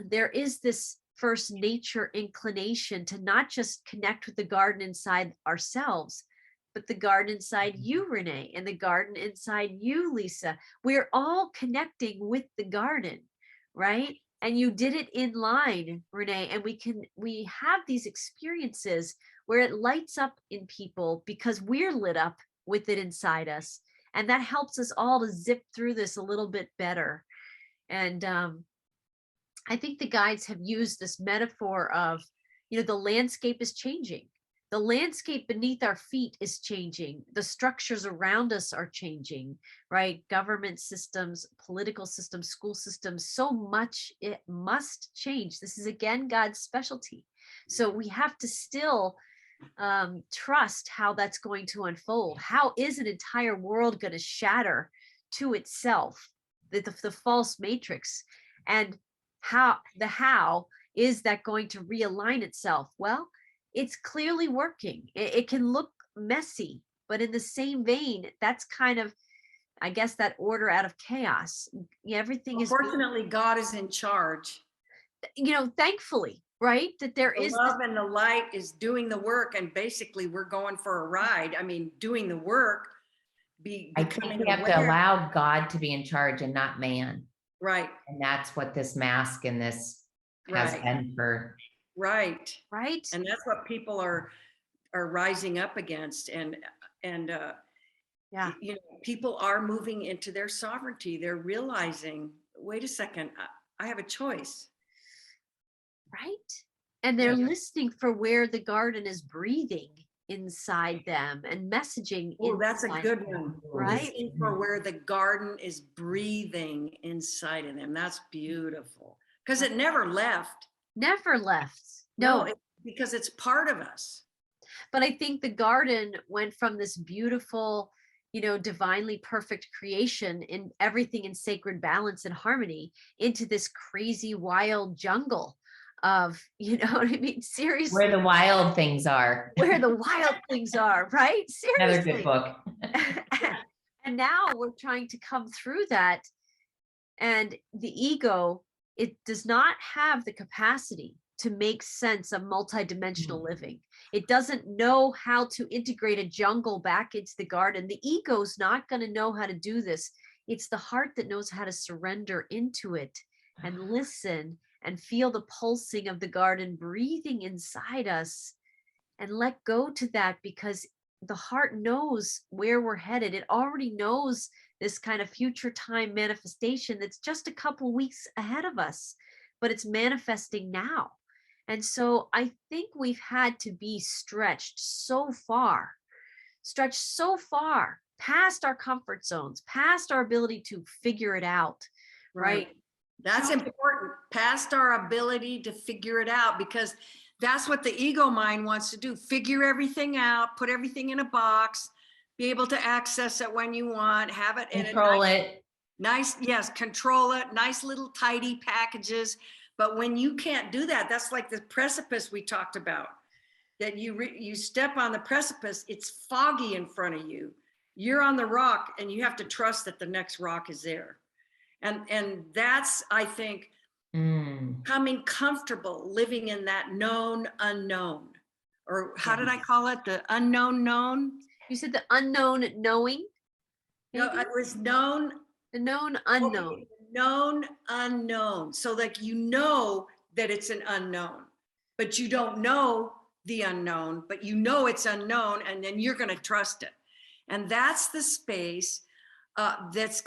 there is this first nature inclination to not just connect with the garden inside ourselves, but the garden inside you, Renee, and the garden inside you, Lisa. We're all connecting with the garden, right? And you did it in line, Renee, and we have these experiences where it lights up in people because we're lit up with it inside us. And that helps us all to zip through this a little bit better. And I think the guides have used this metaphor of, the landscape is changing. The landscape beneath our feet is changing. The structures around us are changing, right? Government systems, political systems, school systems, so much it must change. This is, again, God's specialty. So we have to still trust how that's going to unfold. How is an entire world going to shatter to itself, the false matrix. And how is that going to realign itself? Well, it's clearly working. It can look messy, but in the same vein, that's kind of, I guess, that order out of chaos. Everything is, Fortunately, God is in charge. thankfully, right? That there The is love and the light is doing the work, and basically we're going for a ride. I mean, doing the work, I think becoming we have to aware. allow God to be in charge and not man. Right, And that's what this mask and this has Right. been for. right. right. And that's what people are rising up against. And Yeah. people are moving into their sovereignty. They're realizing, wait a second, I have a choice. Right. And they're Yeah. listening for where the garden is breathing inside them and messaging. Oh, that's a inside good them, one. right? Listening for where the garden is breathing inside of them. That's beautiful. Because it never left. Never left. No, Because it's part of us. but I think the garden went from this beautiful, divinely perfect creation in everything in sacred balance and harmony into this crazy wild jungle of, what I mean? Seriously, Where the wild things are. where the wild things are, right? Another Seriously. good book. And now we're trying to come through that. And the ego, it does not have the capacity to make sense of multidimensional living. It doesn't know how to integrate a jungle back into the garden. The ego's not going to know how to do this. It's the heart that knows how to surrender into it and listen and feel the pulsing of the garden breathing inside us and let go to that, because the heart knows where we're headed. It already knows this kind of future time manifestation that's just a couple weeks ahead of us, but it's manifesting now. And so I think we've had to be stretched so far past our comfort zones, past our ability to figure it out, right? That's important. Past our ability to figure it out, because that's what the ego mind wants to do. Figure everything out, put everything in a box, be able to access it when you want, have it in Control a it. nice, yes, control it, nice little tidy packages. But when you can't do that, that's like the precipice we talked about, that you step on the precipice, it's foggy in front of you. You're on the rock and you have to trust that the next rock is there. And that's, I think, becoming comfortable living in that known unknown. Or how did I call it? The unknown known? You said the unknown knowing? No, maybe? it was known. The known unknown. Okay, known unknown. So like that it's an unknown, but you don't know the unknown, but you know it's unknown, and then you're going to trust it. And that's the space that's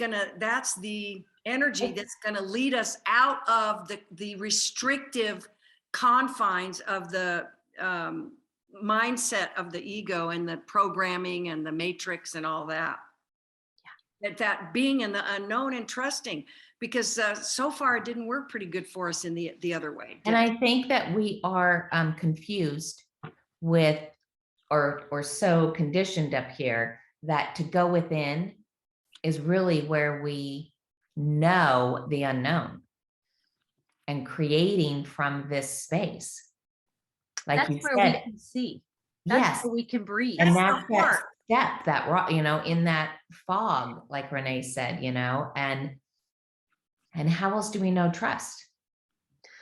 the energy that's going to lead us out of the restrictive confines of the mindset of the ego and the programming and the matrix and all that. Yeah. That being in the unknown and trusting, because so far it didn't work pretty good for us in the other way. And I think that we are confused with, or so conditioned up here, that to go within is really where we know the unknown and creating from this space. Like That's you where said, we can see. That's yes, where we can breathe. and that's that step, that rock, in that fog, like Renee said, and how else do we know trust?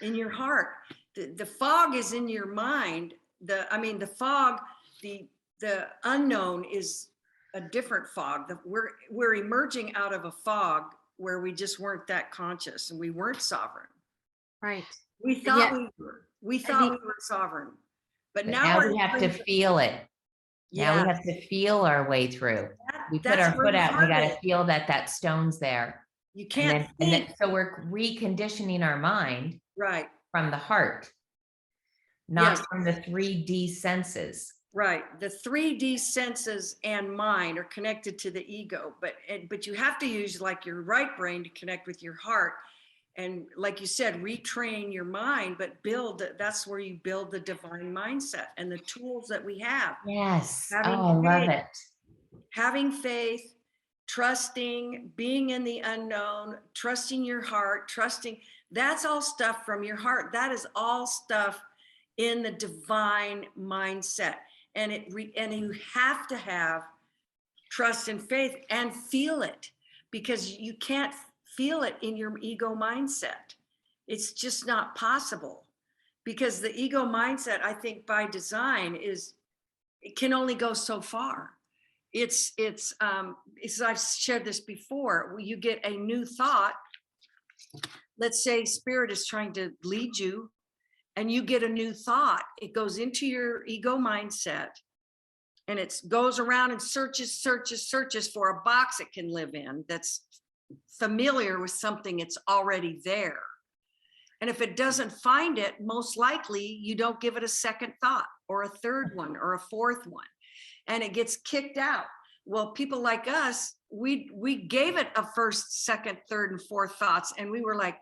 In your heart. The fog is in your mind. The fog, the unknown is a different fog. We're emerging out of a fog where we just weren't that conscious and we weren't sovereign. Right. We thought we were. We thought we were sovereign, but now we have to feel it. Now we have to feel our way through. We put our foot out. We got to feel that stone's there. You can't. And then, so we're reconditioning our mind, right, from the heart, not from the 3D senses. Right. The 3D senses and mind are connected to the ego, but you have to use like your right brain to connect with your heart. And like you said, retrain your mind, but that's where you build the divine mindset and the tools that we have. Yes. I love it. Having faith, trusting, being in the unknown, trusting your heart, trusting, that's all stuff from your heart. That is all stuff in the divine mindset. And and you have to have trust and faith and feel it, because you can't feel it in your ego mindset. It's just not possible, because the ego mindset, I think by design, it can only go so far. It's I've shared this before. You get a new thought. Let's say spirit is trying to lead you, and you get a new thought. It goes into your ego mindset, and it goes around and searches for a box it can live in that's familiar with something it's already there. And if it doesn't find it, most likely you don't give it a second thought or a third one or a fourth one, and it gets kicked out. Well, people like us, we gave it a first, second, third, and fourth thoughts, and we were like,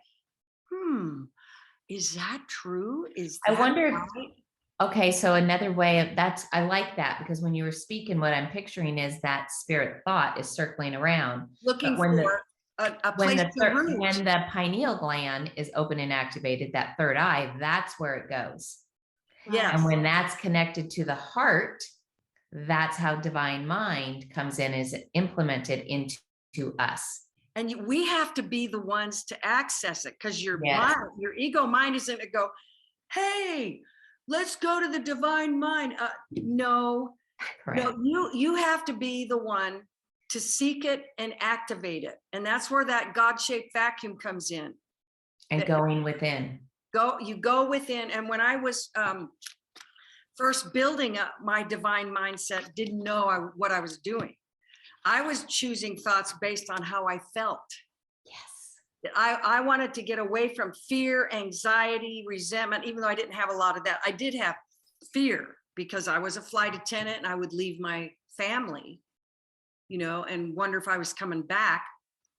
is that true? Is that I wonder, right? okay, so another way of that's, I like that, because when you were speaking, what I'm picturing is that spirit thought is circling around. Looking But when for a place to root. when the pineal gland is open and activated, that third eye, that's where it goes. Yes. And when that's connected to the heart, that's how divine mind comes in, is implemented into us. And we have to be the ones to access it, because your Yes. mind, your ego mind isn't to go, hey, let's go to the divine mind. No, Correct. no, you have to be the one to seek it and activate it. And that's where that God-shaped vacuum comes in. And going within. You go within. And when I was first building up my divine mindset, didn't know what I was doing. I was choosing thoughts based on how I felt. Yes. I wanted to get away from fear, anxiety, resentment, even though I didn't have a lot of that. I did have fear because I was a flight attendant and I would leave my family, and wonder if I was coming back.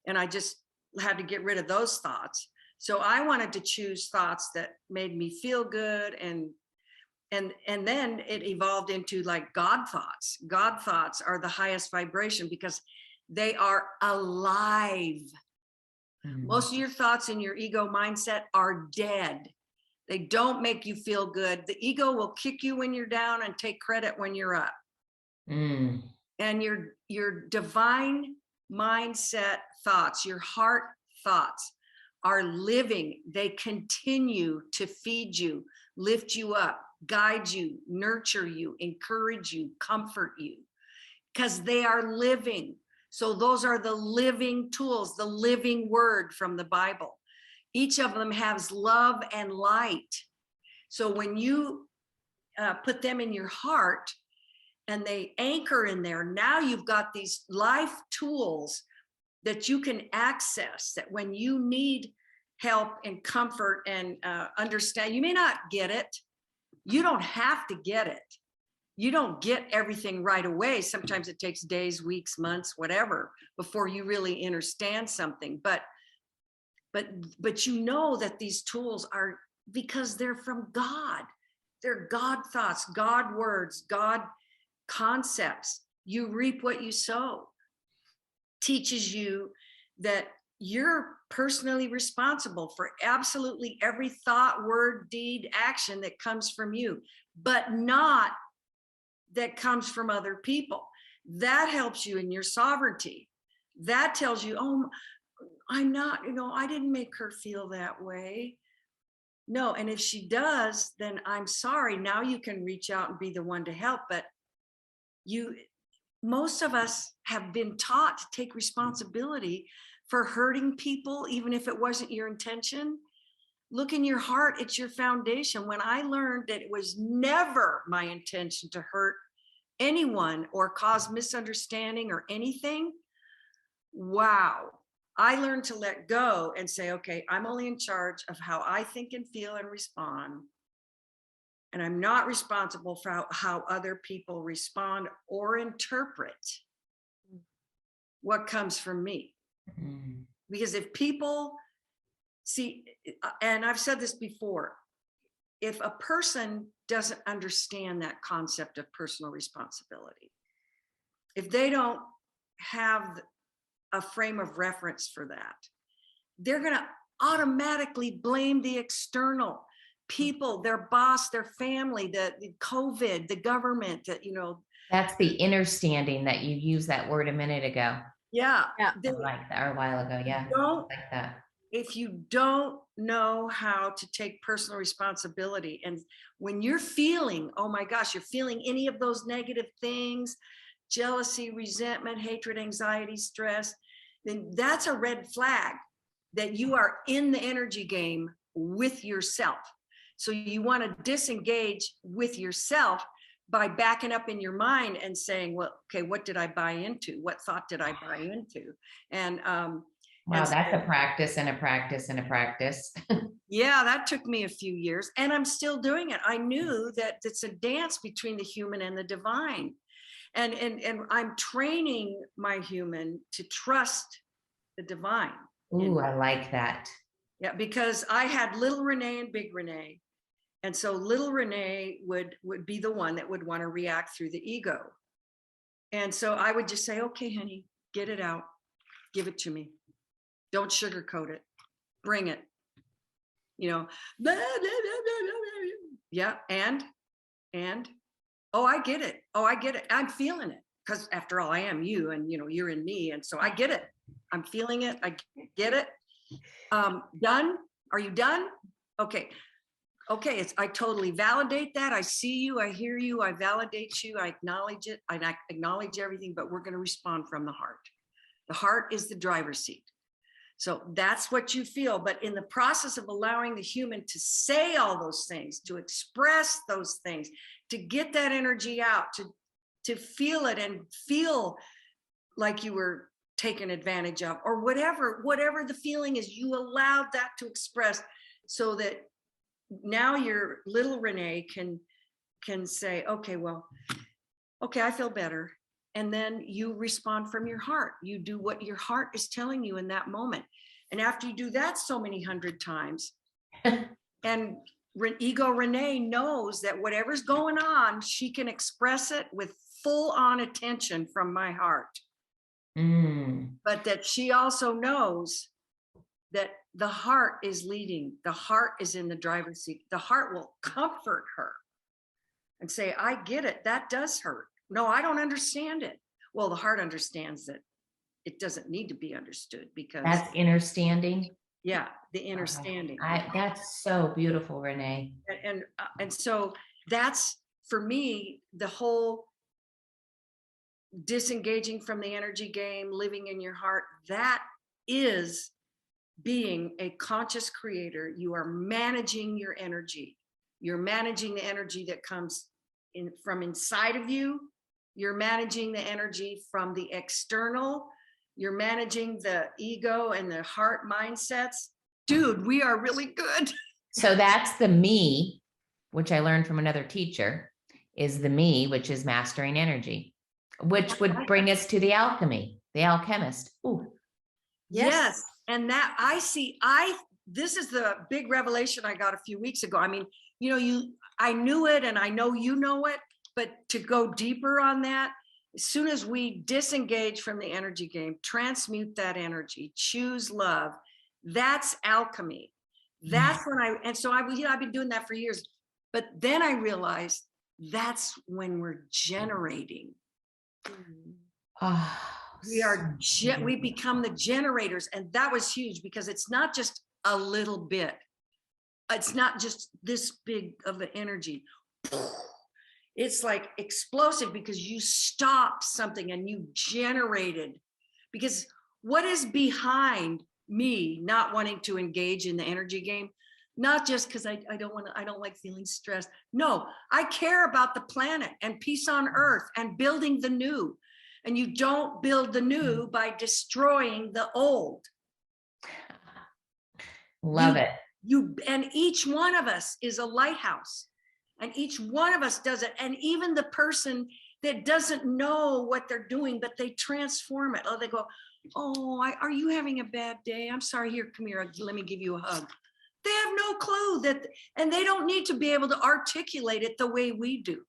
And I just had to get rid of those thoughts. So I wanted to choose thoughts that made me feel good. And then it evolved into like God thoughts. God thoughts are the highest vibration because they are alive. Most of your thoughts in your ego mindset are dead. They don't make you feel good. The ego will kick you when you're down and take credit when you're up. And your divine mindset thoughts, your heart thoughts are living. They continue to feed you, lift you up, guide you, nurture you, encourage you, comfort you, because they are living. So those are the living tools, the living word from the Bible. Each of them has love and light. So when you put them in your heart and they anchor in there, now you've got these life tools that you can access, that when you need help and comfort and understand, you may not get it. You don't have to get it. You don't get everything right away. Sometimes it takes days, weeks, months, whatever, before you really understand something. But you know that these tools are, because they're from God. They're God thoughts, God words, God concepts. You reap what you sow. Teaches you that you're personally responsible for absolutely every thought, word, deed, action that comes from you, but not that comes from other people. That helps you in your sovereignty. That tells you, oh, I'm not, I didn't make her feel that way. No, and if she does, then I'm sorry. Now you can reach out and be the one to help. But most of us have been taught to take responsibility for hurting people, even if it wasn't your intention. Look in your heart, it's your foundation. When I learned that it was never my intention to hurt anyone or cause misunderstanding or anything, wow. I learned to let go and say, okay, I'm only in charge of how I think and feel and respond. And I'm not responsible for how other people respond or interpret what comes from me. Because if people see, and I've said this before, if a person doesn't understand that concept of personal responsibility, if they don't have a frame of reference for that. They're going to automatically blame the external people, their boss, their family, the COVID, the government, That's the understanding that you used that word a minute ago. Yeah. Yeah. I like that, or a while ago. Yeah. Don't, I like that. if you don't know how to take personal responsibility, and when you're feeling, oh my gosh, you're feeling any of those negative things, jealousy, resentment, hatred, anxiety, stress, then that's a red flag that you are in the energy game with yourself. So you want to disengage with yourself by backing up in your mind and saying, well, okay, what did I buy into? What thought did I buy into? And wow, that's a practice and a practice and a practice. yeah, that took me a few years, and I'm still doing it. I knew that it's a dance between the human and the divine. And I'm training my human to trust the divine. Ooh, I like that. Yeah, because I had little Renee and big Renee. And so little Renee would be the one that would want to react through the ego. And so I would just say, okay, honey, get it out. Give it to me. Don't sugarcoat it. Bring it. Blah, blah, blah, blah, blah. Yeah. And, oh, I get it. Oh, I get it. I'm feeling it. Because after all, I am you, and you're in me. And so I get it. I'm feeling it. I get it. Done? Are you done? Okay. Okay, I totally validate that. I see you, I hear you, I validate you, I acknowledge it, I acknowledge everything, but we're going to respond from the heart. The heart is the driver's seat. So that's what you feel. But in the process of allowing the human to say all those things, to express those things, to get that energy out, to feel it and feel like you were taken advantage of, or whatever the feeling is, you allowed that to express, so that now your little Renee can say, okay, well, okay, I feel better. And then you respond from your heart. You do what your heart is telling you in that moment. And after you do that so many 100 times, and ego Renee knows that whatever's going on, she can express it with full on attention from my heart. But that she also knows that the heart is leading. The heart is in the driver's seat. The heart will comfort her and say, I get it. That does hurt. No, I don't understand it. Well, the heart understands that it doesn't need to be understood, because that's understanding. Yeah, the understanding. That's so beautiful, Renee. And so that's, for me, the whole disengaging from the energy game, living in your heart, that is being a conscious creator. You are managing your energy. You're managing the energy that comes in from inside of you. You're managing the energy from the external. You're managing the ego and the heart mindsets. Dude, we are really good. So that's the me, which I learned from another teacher, is the me, which is mastering energy, which would bring us to the alchemy, the alchemist. Ooh. Yes. And that this is the big revelation I got a few weeks ago. I mean, I knew it, and I know you know it, but to go deeper on that, as soon as we disengage from the energy game, transmute that energy, choose love, that's alchemy. That's when I've been doing that for years. But then I realized that's when we're generating. We become the generators. And that was huge, because it's not just a little bit. It's not just this big of an energy. It's like explosive, because you stopped something and you generated. Because what is behind me not wanting to engage in the energy game? Not just because I don't like feeling stressed. No, I care about the planet and peace on earth and building the new. And you don't build the new by destroying the old. Love it. And each one of us is a lighthouse, and each one of us does it. And even the person that doesn't know what they're doing, but they transform it. Oh, they go, oh, are you having a bad day? I'm sorry, here, come here, let me give you a hug. They have no clue and they don't need to be able to articulate it the way we do.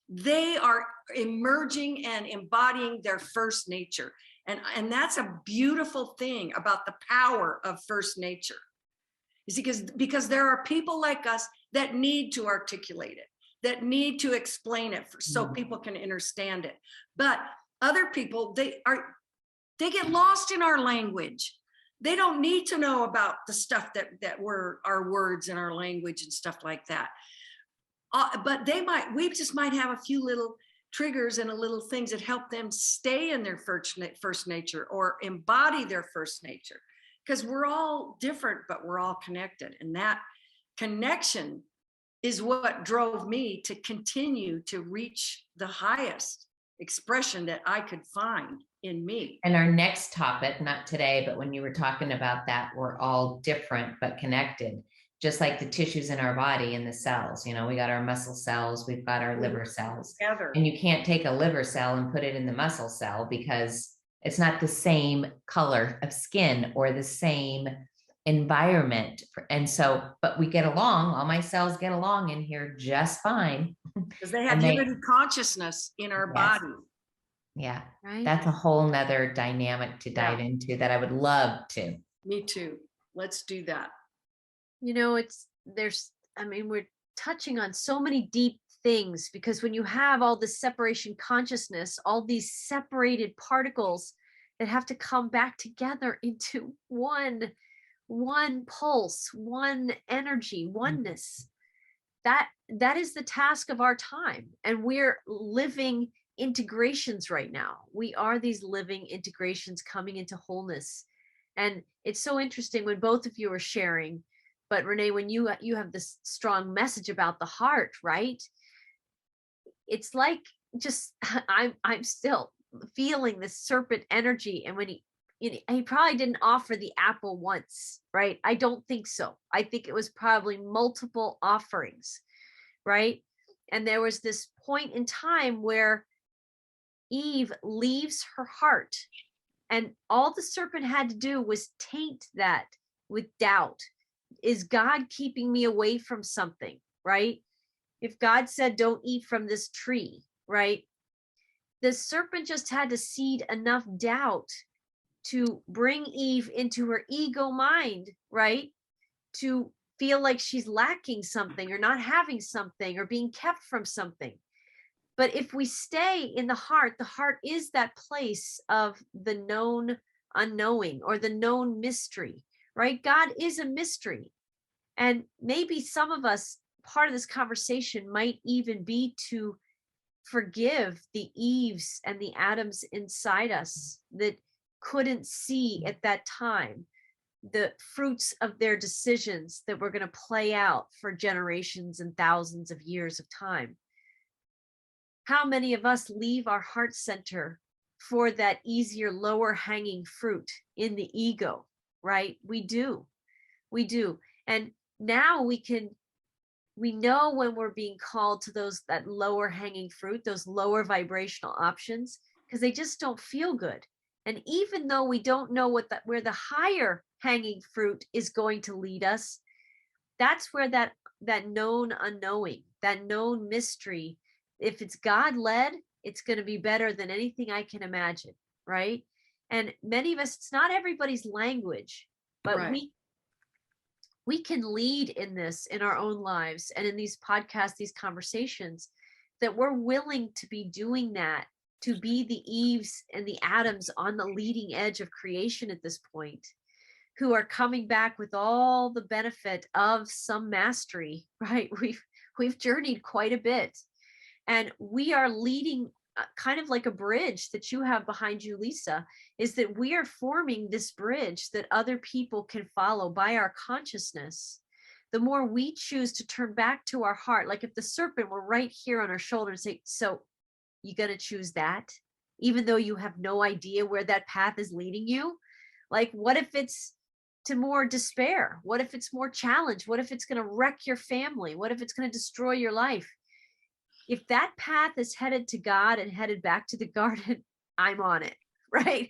They are emerging and embodying their first nature. And that's a beautiful thing about the power of first nature. Is because there are people like us that need to articulate it, that need to explain it so people can understand it. But other people, they get lost in our language. They don't need to know about the stuff that were our words and our language and stuff like that. But we just might have a few little triggers and a little things that help them stay in their first nature or embody their first nature. Because we're all different, but we're all connected. And that connection is what drove me to continue to reach the highest expression that I could find in me. And our next topic, not today, but when you were talking about that, we're all different but connected, just like the tissues in our body and the cells. You know, we got our muscle cells, we've got our liver cells. Together. And you can't take a liver cell and put it in the muscle cell because it's not the same color of skin or the same environment. And so, but we get along, all my cells get along in here just fine. Because they have unity consciousness in our body. Yeah. Right. That's a whole nother dynamic to dive into that I would love to. Me too. Let's do that. You know, we're touching on so many deep things, because when you have all this separation consciousness, all these separated particles that have to come back together into one pulse, one energy, oneness, that is the task of our time. And we're living integrations right now. We are these living integrations coming into wholeness. And it's so interesting when both of you are sharing. But Renee, when you have this strong message about the heart, right? It's like just I'm still feeling this serpent energy. And when he probably didn't offer the apple once, right? I don't think so. I think it was probably multiple offerings, right? And there was this point in time where Eve leaves her heart, and all the serpent had to do was taint that with doubt. Is God keeping me away from something, right? If God said, don't eat from this tree, right? The serpent just had to seed enough doubt to bring Eve into her ego mind, right? To feel like she's lacking something or not having something or being kept from something. But if we stay in the heart is that place of the known unknowing or the known mystery, right? God is a mystery. And maybe some of us, part of this conversation might even be to forgive the Eves and the Adams inside us that couldn't see at that time the fruits of their decisions that were going to play out for generations and thousands of years of time. How many of us leave our heart center for that easier, lower hanging fruit in the ego, right? We do. And now we know when we're being called to that lower hanging fruit, those lower vibrational options, because they just don't feel good. And even though we don't know where the higher hanging fruit is going to lead us, that's where that known unknowing, that known mystery, if it's God led, it's going to be better than anything I can imagine, right? And many of us, it's not everybody's language, but right. we can lead in this in our own lives and in these podcasts, these conversations, that we're willing to be doing that, to be the Eves and the Adams on the leading edge of creation at this point, who are coming back with all the benefit of some mastery, right? We've journeyed quite a bit, and we are leading kind of like a bridge that you have behind you, Lisa, is that we are forming this bridge that other people can follow by our consciousness. The more we choose to turn back to our heart, like if the serpent were right here on our shoulder and say, so you going to choose that, even though you have no idea where that path is leading you? Like, what if it's to more despair? What if it's more challenge? What if it's going to wreck your family? What if it's going to destroy your life? If that path is headed to God and headed back to the garden, I'm on it, right?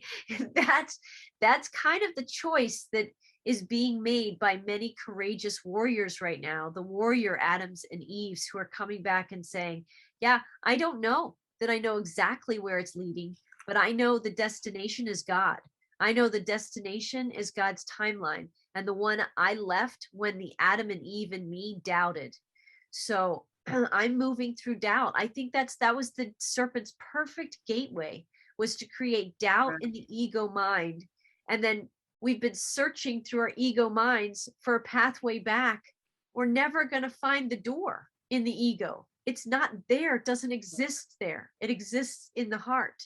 That's kind of the choice that is being made by many courageous warriors right now, the warrior Adams and Eves, who are coming back and saying, yeah, I don't know that I know exactly where it's leading, but I know the destination is God. I know the destination is God's timeline, and the one I left when the Adam and Eve in me doubted. So I'm moving through doubt. I think that was the serpent's perfect gateway, was to create doubt in the ego mind. And then we've been searching through our ego minds for a pathway back. We're never going to find the door in the ego. It's not there. It doesn't exist there. It exists in the heart.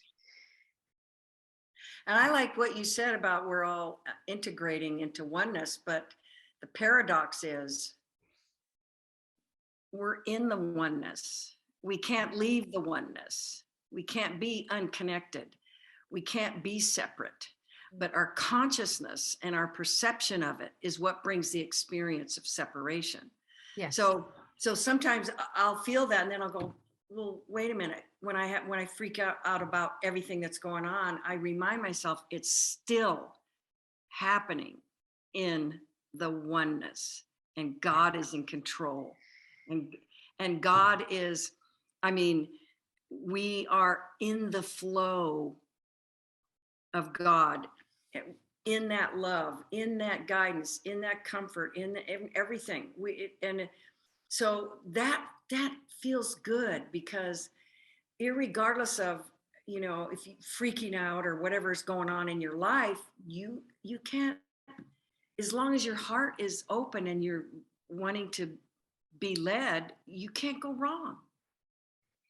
And I like what you said about we're all integrating into oneness, but the paradox is we're in the oneness. We can't leave the oneness. We can't be unconnected. We can't be separate. But our consciousness and our perception of it is what brings the experience of separation. Yes. So sometimes I'll feel that, and then I'll go, well, wait a minute. When I freak out about everything that's going on, I remind myself it's still happening in the oneness, and God is in control. And God is, I mean, we are in the flow of God, in that love, in that guidance, in that comfort, in everything. So that feels good, because irregardless of, you know, if you freaking out or whatever is going on in your life, you can't, as long as your heart is open and you're wanting to be led, you can't go wrong.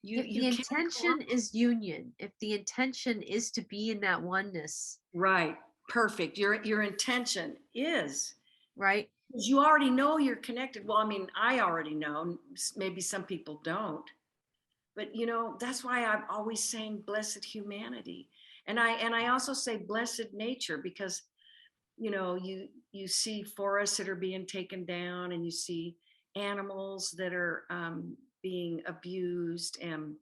If the intention is union, if the intention is to be in that oneness. Right. Perfect. Your intention is. Right. Because you already know you're connected. Well, I mean, I already know. Maybe some people don't. But, you know, that's why I'm always saying blessed humanity. And I also say blessed nature, because, you know, you see forests that are being taken down, and you see animals that are being abused, and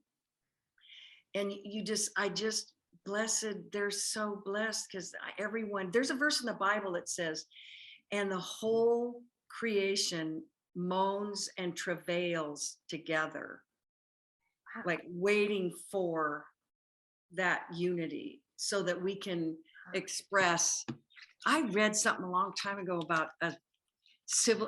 I just blessed, they're so blessed, because everyone, there's a verse in the Bible that says, and the whole creation moans and travails together, like waiting for that unity so that we can express. I read something a long time ago about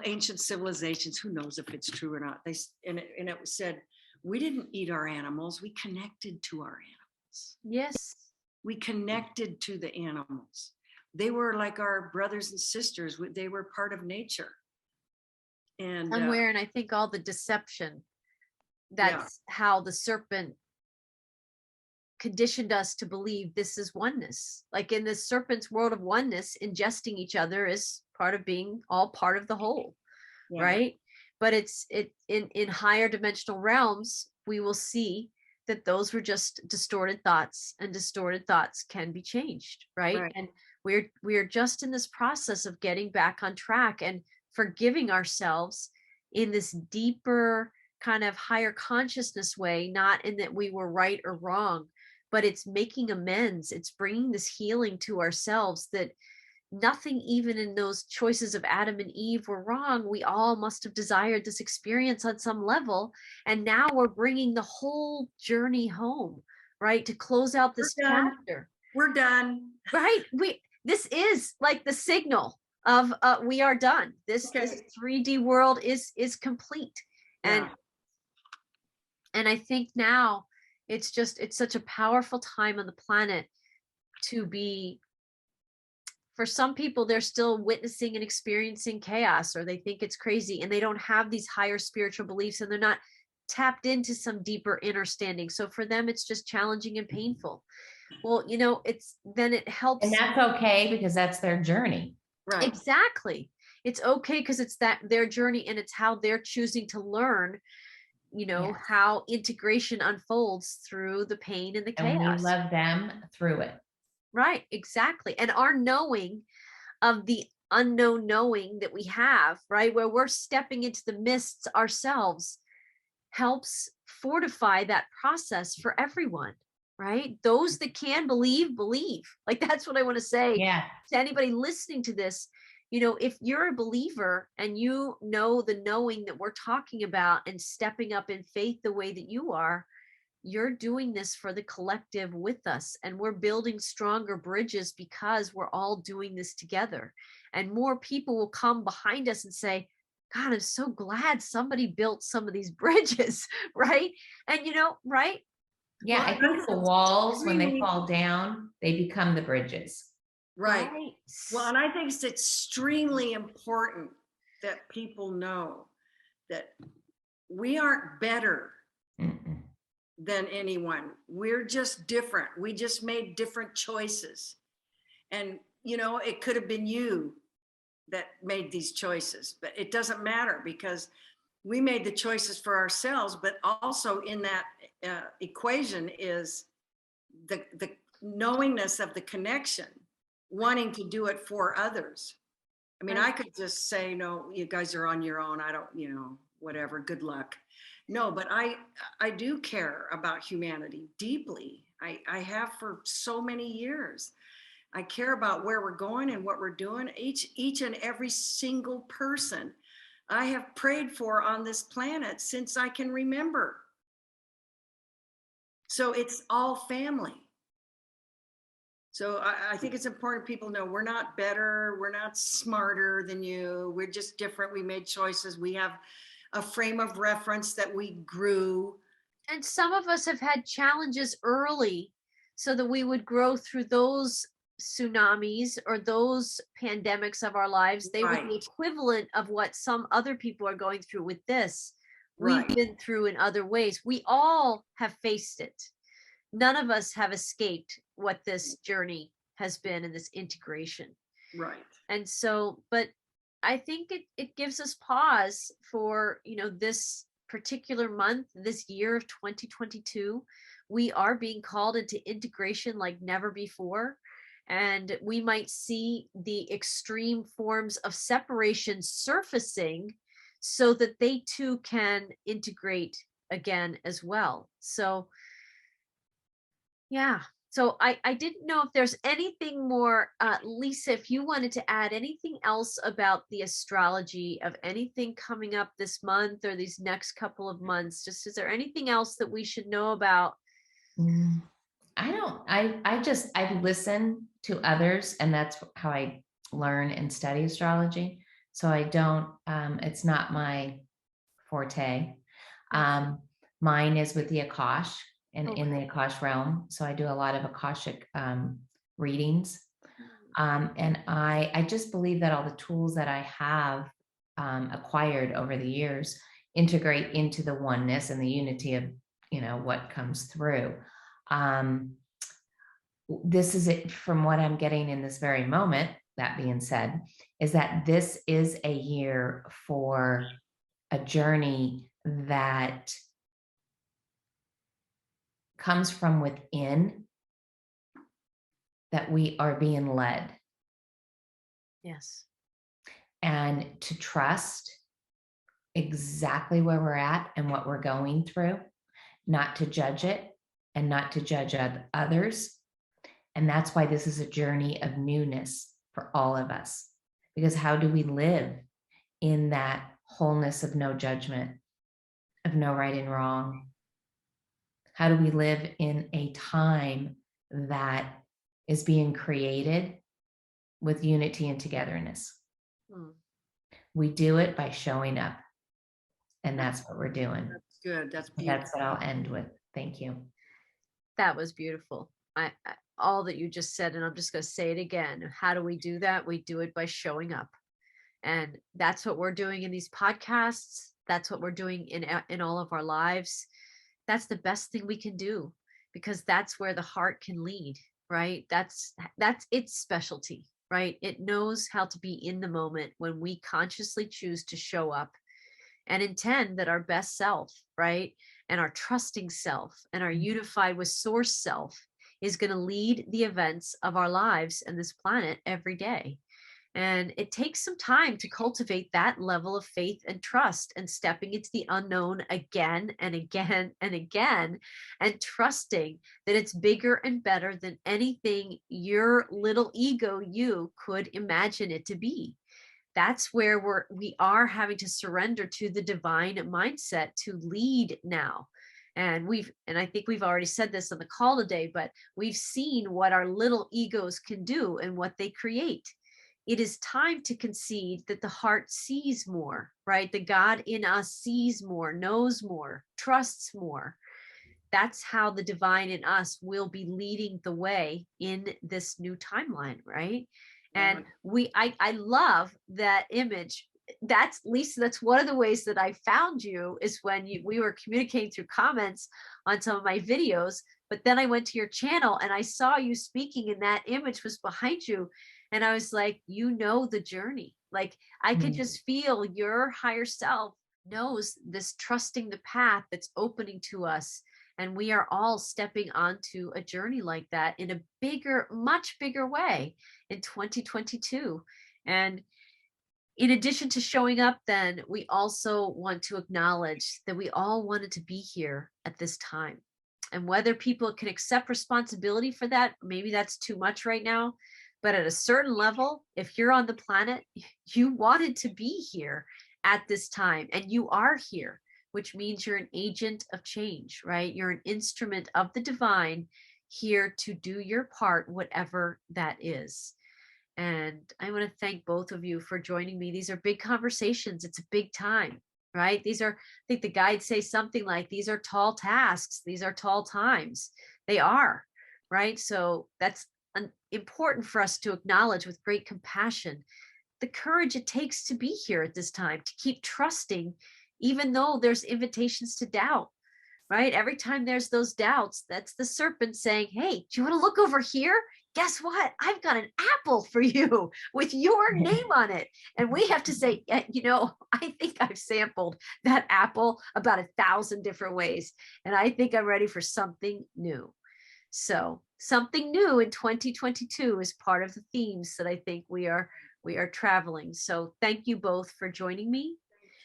ancient civilizations. Who knows if it's true or not? And it said, we didn't eat our animals. We connected to our animals. Yes. We connected to the animals. They were like our brothers and sisters. They were part of nature. And somewhere, and I think all the deception, that's how the serpent conditioned us to believe this is oneness. Like in the serpent's world of oneness, ingesting each other is part of being all part of the whole. Yeah. Right. But in higher dimensional realms, we will see that those were just distorted thoughts, and distorted thoughts can be changed. Right. And we're just in this process of getting back on track and forgiving ourselves in this deeper kind of higher consciousness way, not in that we were right or wrong, but it's making amends. It's bringing this healing to ourselves, that nothing, even in those choices of Adam and Eve, were wrong. We all must have desired this experience on some level. And now we're bringing the whole journey home, right? To close out this chapter. We're done. Right. This is like the signal of we are done. This 3D world is complete. And I think now it's such a powerful time on the planet to be. For some people, they're still witnessing and experiencing chaos, or they think it's crazy, and they don't have these higher spiritual beliefs, and they're not tapped into some deeper understanding. So for them, it's just challenging and painful. Well, you know, it helps. And that's okay, because that's their journey. Right. Exactly. It's okay because it's their journey, and it's how they're choosing to learn, you know, how integration unfolds through the pain and the chaos. And we love them through it. Right, exactly. And our knowing of the unknown knowing that we have, right, where we're stepping into the mists ourselves, helps fortify that process for everyone, right? Those that can believe. Like, that's what I want to say to anybody listening to this. You know, if you're a believer and you know the knowing that we're talking about, and stepping up in faith the way that you are, you're doing this for the collective with us, and we're building stronger bridges because we're all doing this together. And more people will come behind us and say, God, I'm so glad somebody built some of these bridges, right? And right? Yeah, Well, I think the walls, when they really- fall down, they become the bridges. Right. Right. Well, and I think it's extremely important that people know that we aren't better Mm-mm. than anyone. We're just different. We just made different choices. And, it could have been you that made these choices, but it doesn't matter because we made the choices for ourselves. But also in that equation is the knowingness of the connection, wanting to do it for others. I mean, I could just say, no, you guys are on your own. I don't, whatever, good luck. No, but I do care about humanity deeply. I have for so many years. I care about where we're going and what we're doing. Each and every single person I have prayed for on this planet since I can remember. So it's all family. So I think it's important people know we're not better, we're not smarter than you, we're just different. We made choices. We have a frame of reference that we grew. And some of us have had challenges early so that we would grow through those tsunamis or those pandemics of our lives. They were the Right. equivalent of what some other people are going through with this. Right. We've been through in other ways. We all have faced it. None of us have escaped what this journey has been in this integration. Right. And so, but I think it gives us pause for, this particular month, this year of 2022. We are being called into integration like never before. And we might see the extreme forms of separation surfacing so that they too can integrate again as well. So, yeah. So I didn't know if there's anything more, Lisa, if you wanted to add anything else about the astrology of anything coming up this month or these next couple of months. Just is there anything else that we should know about? I don't, I listen to others, and that's how I learn and study astrology. So I don't, it's not my forte. Mine is with the Akash and in the Akash realm. So I do a lot of Akashic readings. And I just believe that all the tools that I have acquired over the years integrate into the oneness and the unity of, what comes through. This is it from what I'm getting in this very moment. That being said, is that this is a year for a journey that comes from within, that we are being led. Yes. And to trust exactly where we're at and what we're going through, not to judge it and not to judge others. And that's why this is a journey of newness for all of us. Because how do we live in that wholeness of no judgment, of no right and wrong? How do we live in a time that is being created with unity and togetherness? We do it by showing up. And that's what we're doing. That's good. That's beautiful. That's what I'll end with. Thank you. That was beautiful. I all that you just said, and I'm just going to say it again. How do we do that? We do it by showing up. And that's what we're doing in these podcasts. That's what we're doing in all of our lives. That's the best thing we can do, because that's where the heart can lead, right? That's its specialty, right? It knows how to be in the moment when we consciously choose to show up and intend that our best self, right? And our trusting self and our unified with source self is going to lead the events of our lives and this planet every day. And it takes some time to cultivate that level of faith and trust and stepping into the unknown again and again and again, and trusting that it's bigger and better than anything your little ego you could imagine it to be. That's where we are having to surrender to the divine mindset to lead now. And I think we've already said this on the call today, but we've seen what our little egos can do and what they create. It is time to concede that the heart sees more, right? The God in us sees more, knows more, trusts more. That's how the divine in us will be leading the way in this new timeline, right? And I love that image. That's Lisa, that's one of the ways that I found you, is when we were communicating through comments on some of my videos, but then I went to your channel and I saw you speaking and that image was behind you. And I was like, you know, the journey. Like I could just feel your higher self knows this, trusting the path that's opening to us. And we are all stepping onto a journey like that in a bigger, much bigger way in 2022. And in addition to showing up, then we also want to acknowledge that we all wanted to be here at this time. And whether people can accept responsibility for that, maybe that's too much right now. But at a certain level, if you're on the planet, you wanted to be here at this time, and you are here, which means you're an agent of change, right? You're an instrument of the divine here to do your part, whatever that is. And I want to thank both of you for joining me. These are big conversations. It's a big time, right? These are, I think the guides say something like, these are tall tasks. These are tall times. They are, right? So that's important for us to acknowledge with great compassion the courage it takes to be here at this time, to keep trusting, even though there's invitations to doubt, right? Every time there's those doubts, that's the serpent saying, hey, do you want to look over here? Guess what? I've got an apple for you with your name on it. And we have to say, you know, I think I've sampled that apple about 1,000 different ways. And I think I'm ready for something new. So something new in 2022 is part of the themes that I think we are traveling. So thank you both for joining me.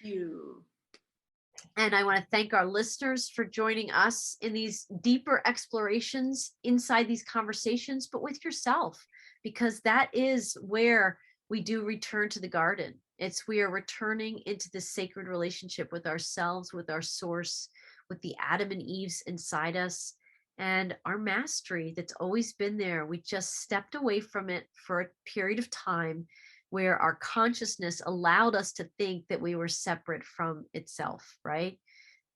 Thank you. And I want to thank our listeners for joining us in these deeper explorations inside these conversations, but with yourself, because that is where we do return to the garden. We are returning into this sacred relationship with ourselves, with our source, with the Adam and Eves inside us, and our mastery that's always been there. We just stepped away from it for a period of time where our consciousness allowed us to think that we were separate from itself, right?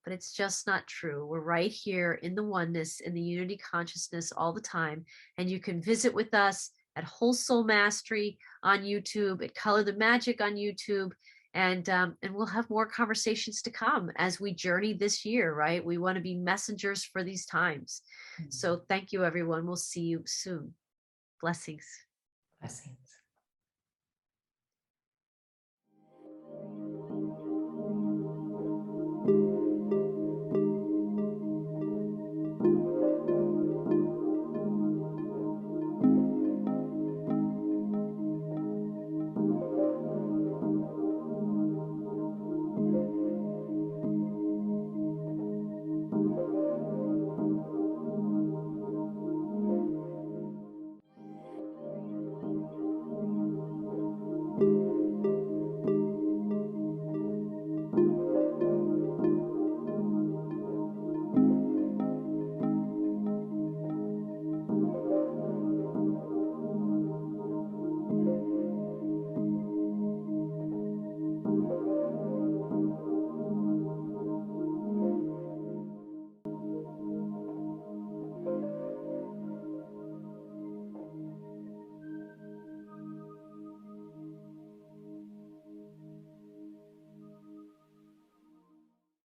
But it's just not true. We're right here in the oneness, in the unity consciousness all the time. And you can visit with us at Whole Soul Mastery on YouTube, at Color the Magic on YouTube. And we'll have more conversations to come as we journey this year, right? We want to be messengers for these times. So thank you, everyone. We'll see you soon. Blessings. Blessings.